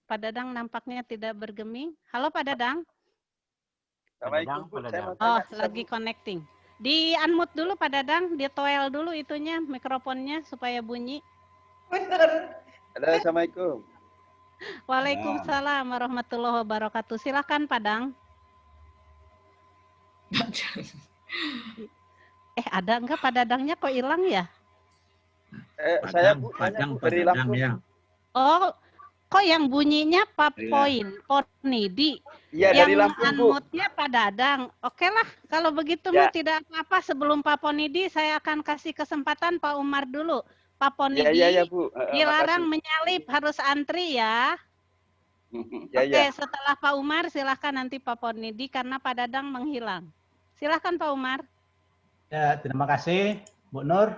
Pak Dadang nampaknya tidak bergeming. Halo Pak Dadang. Assalamualaikum, Bu. Saya mau Oh, tanya, bisa, lagi Bu? connecting. Di unmute dulu Pak Dadang, di toel dulu itunya mikrofonnya supaya bunyi. Halo, Assalamualaikum. Waalaikumsalam warahmatullahi wabarakatuh. Silakan Pak Dang. Ada enggak Pak Dadangnya kok hilang ya? Saya, Bu, tanya, Bu, dari Padang Lampung. ya. Oh, kok yang bunyinya Pak Ponidi. Iya, dari Yang Lampung, Bu. unmute-nya Pak Dadang. Oke lah, kalau begitu Ya. mah tidak apa-apa. Sebelum Pak Ponidi, saya akan kasih kesempatan Pak Umar dulu. Pak Ponidi Iya, Bu. dilarang Makasih. menyalip, harus antri ya. Ya, Oke, ya. setelah Pak Umar, silahkan nanti Pak Ponidi karena Pak Dadang menghilang. Silahkan Pak Umar. Ya, terima kasih Bu Nur,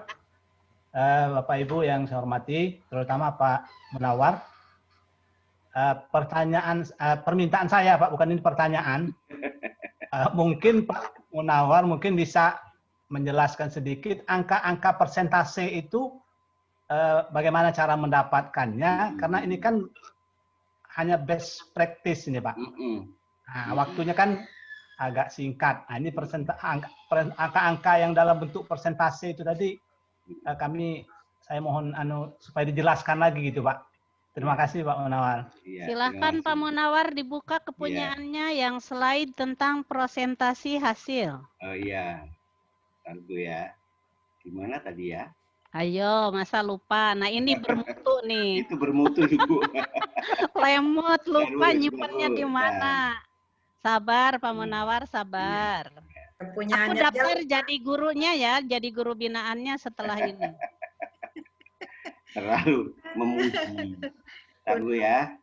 Bapak Ibu yang saya hormati, terutama Pak Munawar. Permintaan saya Pak, bukan ini pertanyaan. Mungkin Pak Munawar mungkin bisa menjelaskan sedikit angka-angka persentase itu bagaimana cara mendapatkannya, karena ini kan hanya best practice ini Pak. Nah, waktunya kan agak singkat. Nah, ini angka-angka yang dalam bentuk persentase itu tadi saya mohon supaya dijelaskan lagi gitu Pak. Terima kasih Pak Munawar. Silahkan Pak Munawar dibuka kepunyaannya yang slide tentang presentasi hasil. Oh iya, tentu ya. Gimana tadi ya? Ayo, masa lupa. Nah ini bermutu nih. Itu bermutu Bu. Lemot, lupa Terus, nyimpannya Bu. di mana. Sabar Pak Munawar, sabar. Aku daftar jadi gurunya ya, jadi guru binaannya setelah ini. Terlalu memuji. Ntar Bu ya.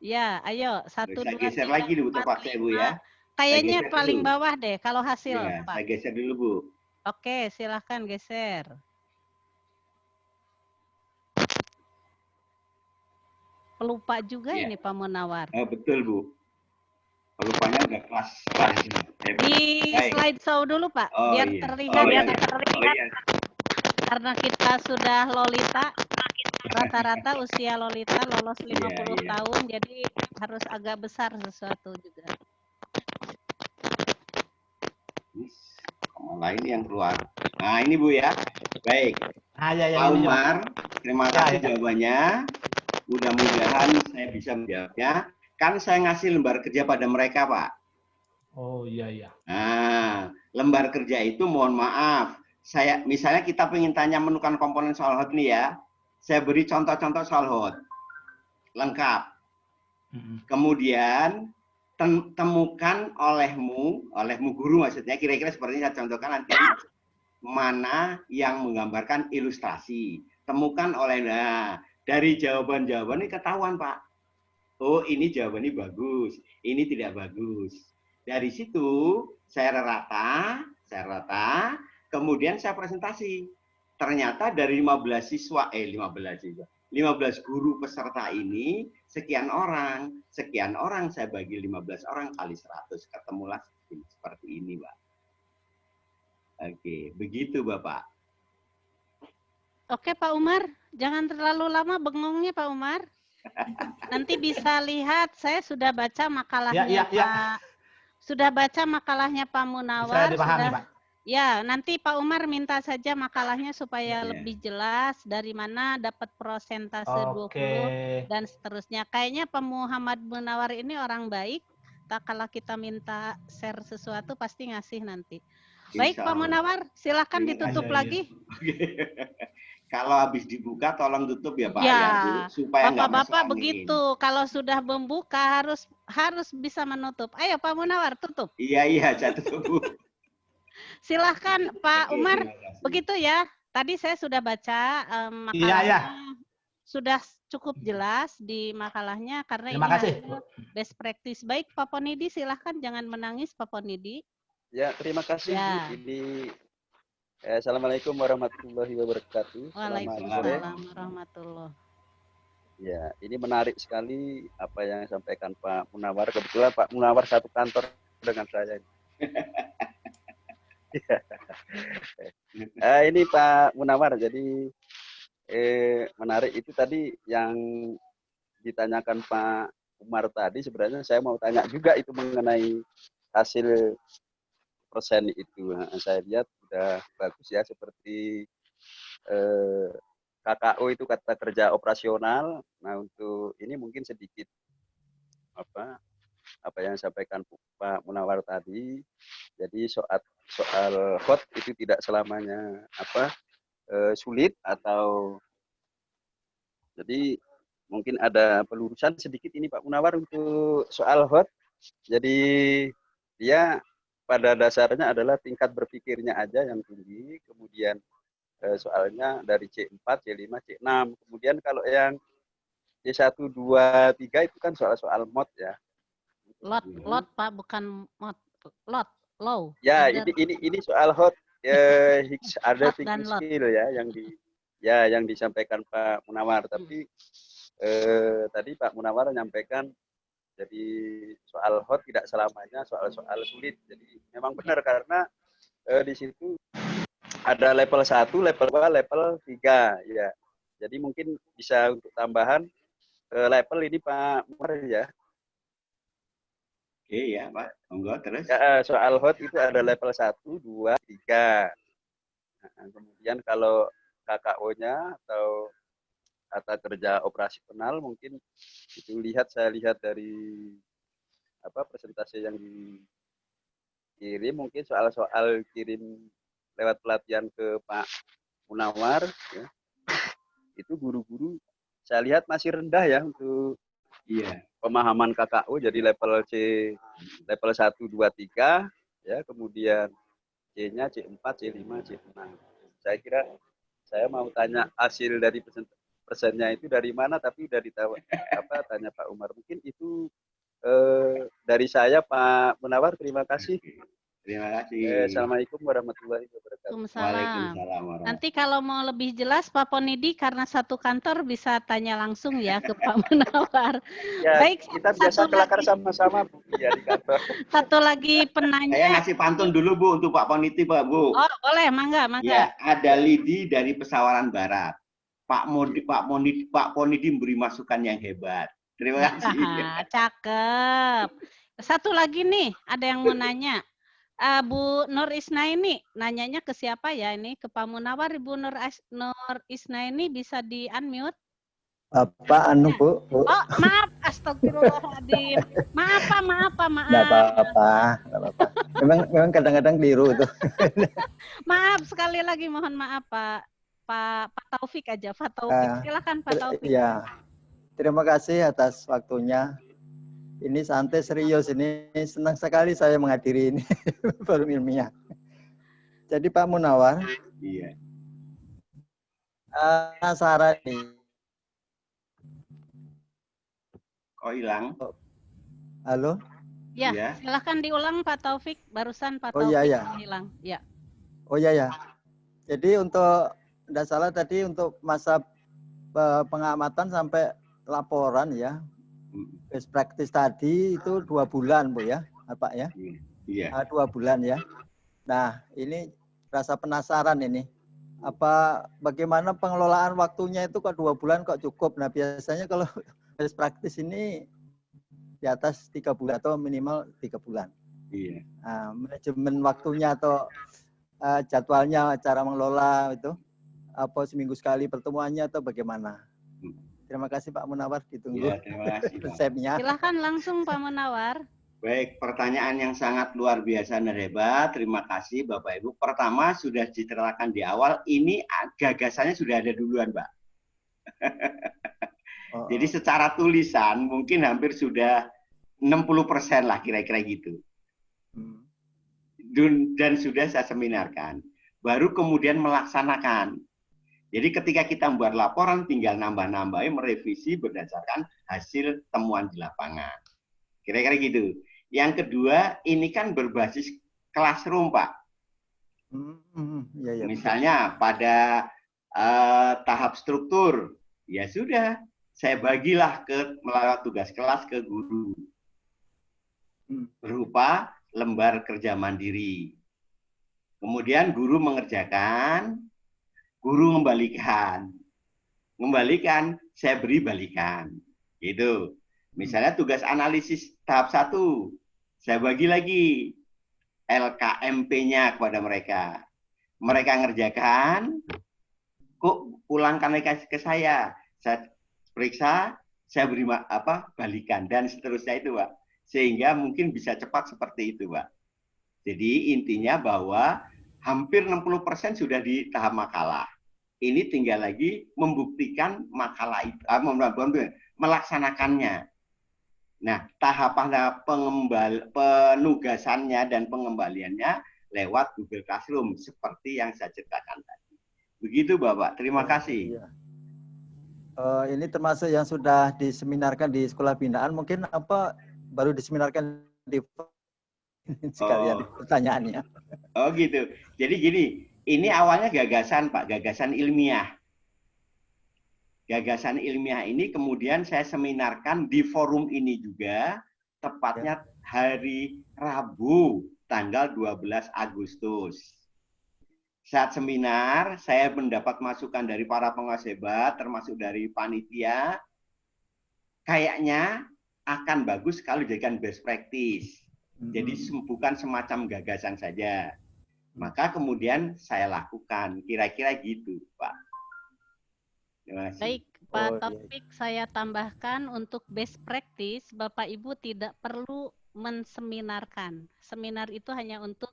Ya, ayo. 1, Saya 2, geser 3, lagi dulu 4, terpaksa Bu ya. 5. Kayaknya geser paling dulu. bawah deh kalau hasil, Ya, Pak. saya geser dulu Bu. Oke, silahkan geser. Pelupa juga Ya. ini Pak Munawar. Betul Bu. Pelupanya udah kelas ini. Di Baik. slide show dulu Pak, Oh, biar iya. terlihat, Oh, iya. terlihat. Karena kita sudah lolita, rata-rata usia lolita lolos 50 Iya. tahun, jadi harus agak besar sesuatu juga. Lain yang keluar. Nah ini Bu ya. Baik. Ya, Pak ini, Umar, terima Ya, kasih ya. jawabannya. Mudah-mudahan saya bisa menjawabnya. Kan saya ngasih lembar kerja pada mereka Pak. Oh iya. Nah, lembar kerja itu mohon maaf. Misalnya kita pengen tanya menemukan komponen soal hot nih ya. Saya beri contoh-contoh soal hot. Lengkap. Kemudian temukan olehmu guru maksudnya, kira-kira seperti ini saya contohkan nanti. Mana yang menggambarkan ilustrasi. Temukan dari jawaban-jawaban ini ketahuan Pak. Oh ini jawabannya bagus, ini tidak bagus. Dari situ saya rata, kemudian saya presentasi. Ternyata dari 15 guru peserta ini sekian orang saya bagi 15 orang kali 100, ketemulah seperti ini Pak. Oke, begitu Bapak. Oke Pak Umar, jangan terlalu lama bengongnya Pak Umar. Nanti bisa lihat, saya sudah baca makalahnya Pak. Sudah baca makalahnya Pak Munawar. Bisa dipahami Pak. Ya, nanti Pak Umar minta saja makalahnya supaya lebih jelas dari mana dapat persentase 20 dan seterusnya. Kayaknya Pak Muhammad Munawar ini orang baik. Kalau kita minta share sesuatu pasti ngasih nanti. Baik Pak Munawar, silakan ditutup lagi. Kalau habis dibuka tolong tutup ya Pak ya, supaya Bapak-bapak begitu. Kalau sudah membuka harus bisa menutup. Ayo Pak Munawar tutup. Iya, saya tutup. Silahkan Pak Umar, begitu ya. Tadi saya sudah baca makalahnya. sudah cukup jelas di makalahnya karena Terima ini kasih. hasil best practice. Baik, Pak Ponidi, silahkan jangan menangis, Pak Ponidi. Ya, terima kasih Ya. Bu. Ini Assalamualaikum warahmatullahi wabarakatuh. Selamat sore. Waalaikumsalam warahmatullahi. Ya, ini menarik sekali apa yang disampaikan Pak Munawar. Kebetulan Pak Munawar satu kantor dengan saya. Ini Pak Munawar, jadi menarik itu tadi yang ditanyakan Pak Umar tadi. Sebenarnya saya mau tanya juga itu mengenai hasil persen itu. Saya lihat sudah bagus ya, seperti KKO itu kata kerja operasional. Nah, untuk ini mungkin sedikit apa yang disampaikan Pak Munawar tadi. Jadi soal hot itu tidak selamanya sulit, atau jadi mungkin ada pelurusan sedikit ini Pak Munawar untuk soal hot. Jadi dia pada dasarnya adalah tingkat berpikirnya aja yang tinggi, kemudian soalnya dari C4, C5, C6. Kemudian kalau yang C1, 2, 3 itu kan soal-soal mod ya. Lot Pak, bukan mod. Low. Ya, ini soal hot ada thinking skill ya yang disampaikan Pak Munawar. Tapi tadi Pak Munawar menyampaikan jadi soal hot tidak selamanya soal-soal sulit. Jadi memang benar karena di situ ada level 1, level 2, level 3 ya. Jadi mungkin bisa untuk tambahan level ini Pak Munawar ya. Oke ya Pak, monggo terus. Ya, soal hot itu ada level 1, 2, 3. Nah, kemudian kalau KKO-nya atau kata kerja operasional mungkin itu saya lihat dari presentasi yang dikirim, mungkin soal-soal kirim lewat pelatihan ke Pak Munawar ya. Itu guru-guru saya lihat masih rendah ya untuk pemahaman KKO. Jadi level C, level 1, 2, 3 ya, kemudian C-nya C4, C5, C6. Saya kira saya mau tanya hasil dari persennya itu dari mana, tapi dari tanya Pak Umar. Mungkin itu dari saya Pak Munawar, terima kasih. Terima kasih. Assalamualaikum warahmatullahi wabarakatuh. Waalaikumsalam. Nanti kalau mau lebih jelas Pak Ponidi karena satu kantor bisa tanya langsung ya ke Pak Munawar. Ya, baik, kita biasa kelakar sama-sama Bu ya di kantor. Satu lagi penanya. Saya ngasih pantun dulu Bu untuk Pak Ponidi Pak Bu. Oh boleh, mangga. Ya, ada Lidi dari Pesawaran Barat. Pak Ponidi memberi masukan yang hebat. Terima kasih. Cakep. Satu lagi nih, ada yang mau nanya. Bu Nur Isnaini, nanyanya ke siapa ya ini? Ke Pak Munawar, Ibu Nur Isnaini bisa di unmute? Bapak Bu. Oh, maaf, astagfirullahaladzim. Maaf. Nggak apa-apa. Memang kadang-kadang keliru itu. Maaf, sekali lagi mohon maaf Pak Taufik aja, Pak Taufik. Silakan Pak Taufik. Iya. Terima kasih atas waktunya. Ini santai serius, ini senang sekali saya menghadiri ini forum ilmiah. Jadi Pak Munawar, iya. Sarah ini. Kok hilang? Halo? Ya, silahkan diulang Pak Taufik. Barusan Pak Taufik hilang. Ya. Oh ya. Jadi untuk tidak salah tadi untuk masa pengamatan sampai laporan ya. Best practice tadi itu 2 bulan Bu ya, Pak ya? Iya. 2 bulan ya. Nah ini rasa penasaran ini. Bagaimana pengelolaan waktunya itu kok 2 bulan kok cukup? Nah biasanya kalau best practice ini di atas 3 bulan atau minimal 3 bulan. Iya. Nah, manajemen waktunya atau jadwalnya, cara mengelola itu apa seminggu sekali pertemuannya atau bagaimana? Terima kasih Pak Munawar, ditunggu terima kasih, resepnya. Silahkan langsung Pak Munawar. Baik, pertanyaan yang sangat luar biasa dan hebat. Terima kasih Bapak Ibu. Pertama sudah diceritakan di awal, ini gagasannya sudah ada duluan Pak. Jadi secara tulisan mungkin hampir sudah 60% lah kira-kira gitu. Dan sudah saya seminarkan. Baru kemudian melaksanakan. Jadi ketika kita membuat laporan tinggal nambah-nambahin, merevisi berdasarkan hasil temuan di lapangan. Kira-kira gitu. Yang kedua, ini kan berbasis classroom, Pak. Ya, Misalnya pada tahap struktur, ya sudah, saya bagilah melalui tugas kelas ke guru. Berupa lembar kerja mandiri. Kemudian guru mengerjakan, guru mengembalikan. Mengembalikan, saya beri balikan. Gitu. Misalnya tugas analisis tahap 1, saya bagi lagi LKMP-nya kepada mereka. Mereka ngerjakan, kok pulangkan ke saya periksa, saya beri balikan, dan seterusnya itu, Pak. Sehingga mungkin bisa cepat seperti itu, Pak. Jadi intinya bahwa hampir 60% sudah di tahap makalah. Ini tinggal lagi membuktikan makalah itu, melaksanakannya. Nah, tahapan penugasannya dan pengembaliannya lewat Google Classroom seperti yang saya ceritakan tadi. Begitu, Bapak. Terima kasih. Iya. Ini termasuk yang sudah diseminarkan di sekolah binaan, mungkin apa baru diseminarkan di sekalian pertanyaannya. Oh gitu. Jadi gini, ini awalnya gagasan, Pak, gagasan ilmiah. Gagasan ilmiah ini kemudian saya seminarkan di forum ini juga, tepatnya hari Rabu, tanggal 12 Agustus. Saat seminar, saya mendapat masukan dari para pengawas hebat, termasuk dari panitia, kayaknya akan bagus kalau dijadikan best practice. Jadi bukan semacam gagasan saja. Maka kemudian saya lakukan, kira-kira gitu, Pak. Terima kasih. Baik, Pak Taufik, saya tambahkan untuk best practice, Bapak Ibu tidak perlu menseminarkan. Seminar itu hanya untuk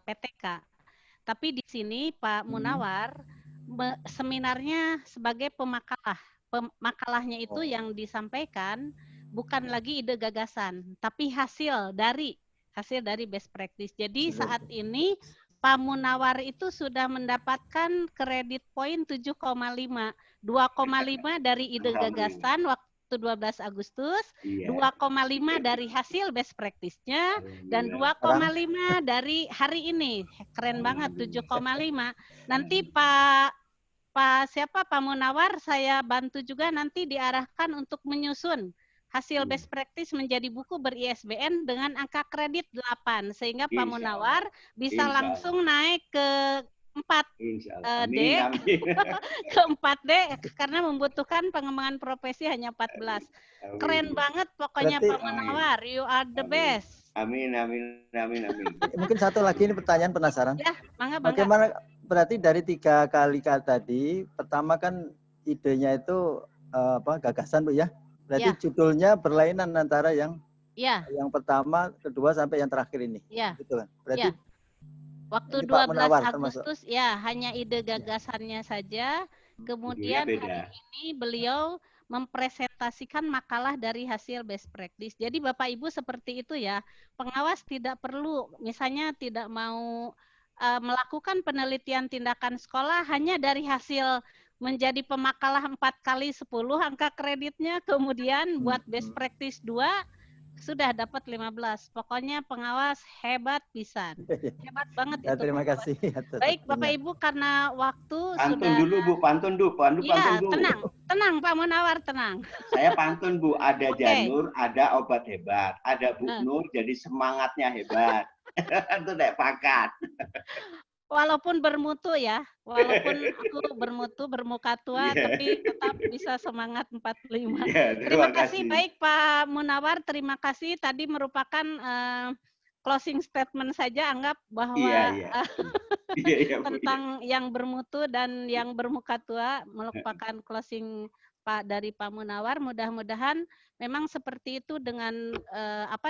PTK. Tapi di sini Pak Munawar seminarnya sebagai pemakalah. Makalahnya itu yang disampaikan bukan lagi ide gagasan, tapi hasil dari best practice. Jadi saat ini Pak Munawar itu sudah mendapatkan kredit poin 7,5. 2,5 dari ide gagasan waktu 12 Agustus, 2,5 dari hasil best practice-nya, dan 2,5 dari hari ini. Keren banget, 7,5. Nanti Pak Munawar saya bantu juga nanti diarahkan untuk menyusun hasil best practice menjadi buku ber-ISBN dengan angka kredit 8, sehingga Pak Munawar bisa langsung naik ke 4D ke 4D karena membutuhkan pengembangan profesi hanya 14. Keren banget pokoknya Pak Munawar, you are the best. Amin. Mungkin satu lagi ini pertanyaan penasaran. Ya, bangga. Bagaimana berarti dari 3 kali tadi, pertama kan idenya itu gagasan, Bu ya. Berarti judulnya berlainan antara yang pertama, kedua sampai yang terakhir ini. Iya. Gitu kan. Berarti waktu 12 Agustus hanya ide gagasannya saja. Kemudian hari ini beliau mempresentasikan makalah dari hasil best practice. Jadi Bapak Ibu seperti itu ya. Pengawas tidak perlu misalnya tidak mau melakukan penelitian tindakan sekolah hanya dari hasil menjadi pemakalah 4 kali 10 angka kreditnya, kemudian buat best practice 2 sudah dapat 15. Pokoknya pengawas hebat pisan. Hebat banget ya, itu. Terima kasih. Baik Bapak Ibu, karena waktu pantun sudah. Dulu Bu, pantun dulu. Iya, tenang Pak Munawar, tenang. Saya pantun Bu, ada Janur, ada obat hebat. Ada Bu Nur, jadi semangatnya hebat. Itu deh pakat. Walaupun bermutu ya, walaupun aku bermutu, bermuka tua, tapi tetap bisa semangat 45. Terima kasih. Baik Pak Munawar, terima kasih. Tadi merupakan closing statement saja, anggap bahwa tentang yang bermutu dan yang bermuka tua merupakan closing dari Pak Munawar. Mudah-mudahan memang seperti itu dengan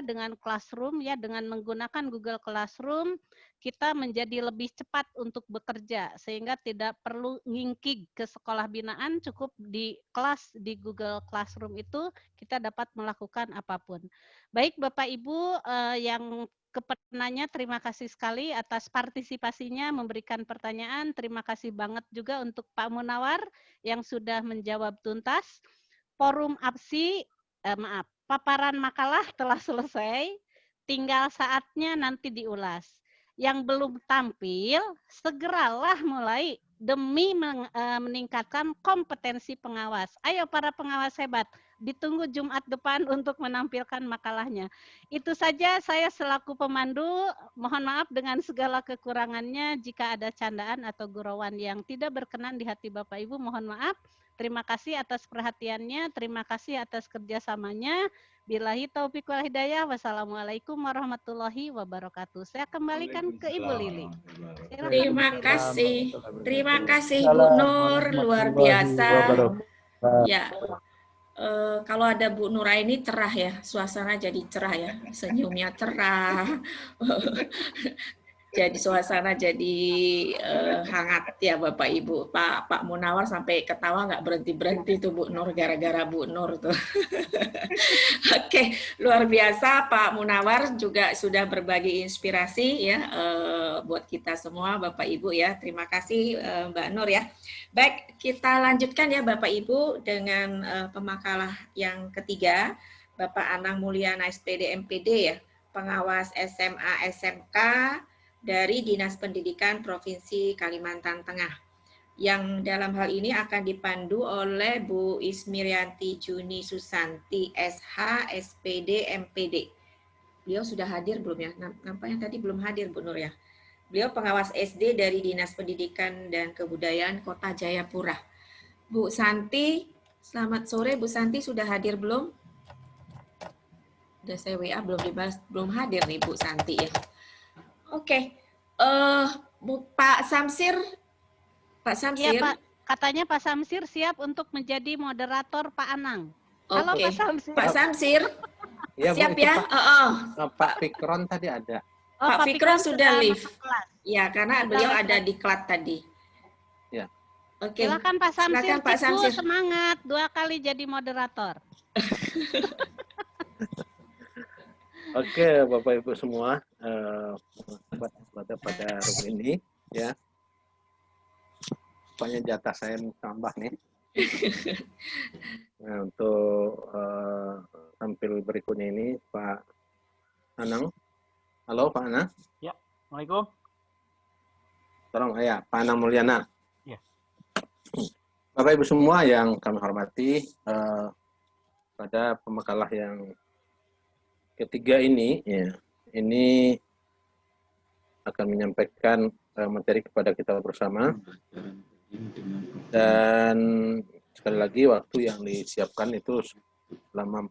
dengan Classroom ya, dengan menggunakan Google Classroom kita menjadi lebih cepat untuk bekerja sehingga tidak perlu ngingkig ke sekolah binaan, cukup di kelas di Google Classroom itu kita dapat melakukan apapun. Baik Bapak Ibu yang penanya, terima kasih sekali atas partisipasinya memberikan pertanyaan. Terima kasih banget juga untuk Pak Munawar yang sudah menjawab tuntas. Forum APSI, paparan makalah telah selesai, tinggal saatnya nanti diulas. Yang belum tampil, segeralah mulai demi meningkatkan kompetensi pengawas. Ayo para pengawas hebat, ditunggu Jumat depan untuk menampilkan makalahnya. Itu saja saya selaku pemandu, mohon maaf dengan segala kekurangannya jika ada candaan atau gurauan yang tidak berkenan di hati Bapak Ibu, mohon maaf. Terima kasih atas perhatiannya, terima kasih atas kerjasamanya. Billahi taufiq wal hidayah. Wassalamualaikum warahmatullahi wabarakatuh. Saya kembalikan ke Ibu Lili. Terima kasih Bu Nur, luar biasa. Ya, kalau ada Bu Nuraini cerah ya, suasana jadi cerah ya, senyumnya cerah. Jadi suasana jadi hangat ya Bapak Ibu. Pak Munawar sampai ketawa nggak berhenti tuh Bu Nur, gara-gara Bu Nur tuh. Oke, luar biasa Pak Munawar juga sudah berbagi inspirasi ya buat kita semua Bapak Ibu ya. Terima kasih Mbak Nur ya. Baik, kita lanjutkan ya Bapak Ibu dengan pemakalah yang ketiga, Bapak Anang Mulyana SPD MPD ya, pengawas SMA SMK dari Dinas Pendidikan Provinsi Kalimantan Tengah, yang dalam hal ini akan dipandu oleh Bu Ismirianti Juni Susanti SH SPD MPD. Beliau sudah hadir belum ya? Nampaknya tadi belum hadir Bu Nur ya. Beliau pengawas SD dari Dinas Pendidikan dan Kebudayaan Kota Jayapura. Bu Santi, selamat sore. Bu Santi sudah hadir belum? Udah saya WA belum dibalas, belum hadir nih Bu Santi ya. Oke, Pak Samsir. Iya Pak, katanya Pak Samsir siap untuk menjadi moderator Pak Anang. Halo Pak Samsir. Pak Samsir, ya, siap Bu, ya? Pak Fikron tadi ada. Pak Fikron sudah live. Ya, karena beliau ada di klat tadi. Ya. Oke. Silakan Pak Samsir. Silakan Pak Samsir. Semangat 2 kali jadi moderator. Oke, Bapak Ibu semua, pada room ini ya. Pokoknya jatah saya tambah nih. Nah, untuk tampil berikutnya ini Pak Anang. Halo Pak Anang. Ya, Assalamualaikum. Tolong ya, Pak Anang Mulyana. Ya. Bapak Ibu semua yang kami hormati, pada pemakalah yang ketiga ini, ya, ini akan menyampaikan materi kepada kita bersama. Dan sekali lagi waktu yang disiapkan itu selama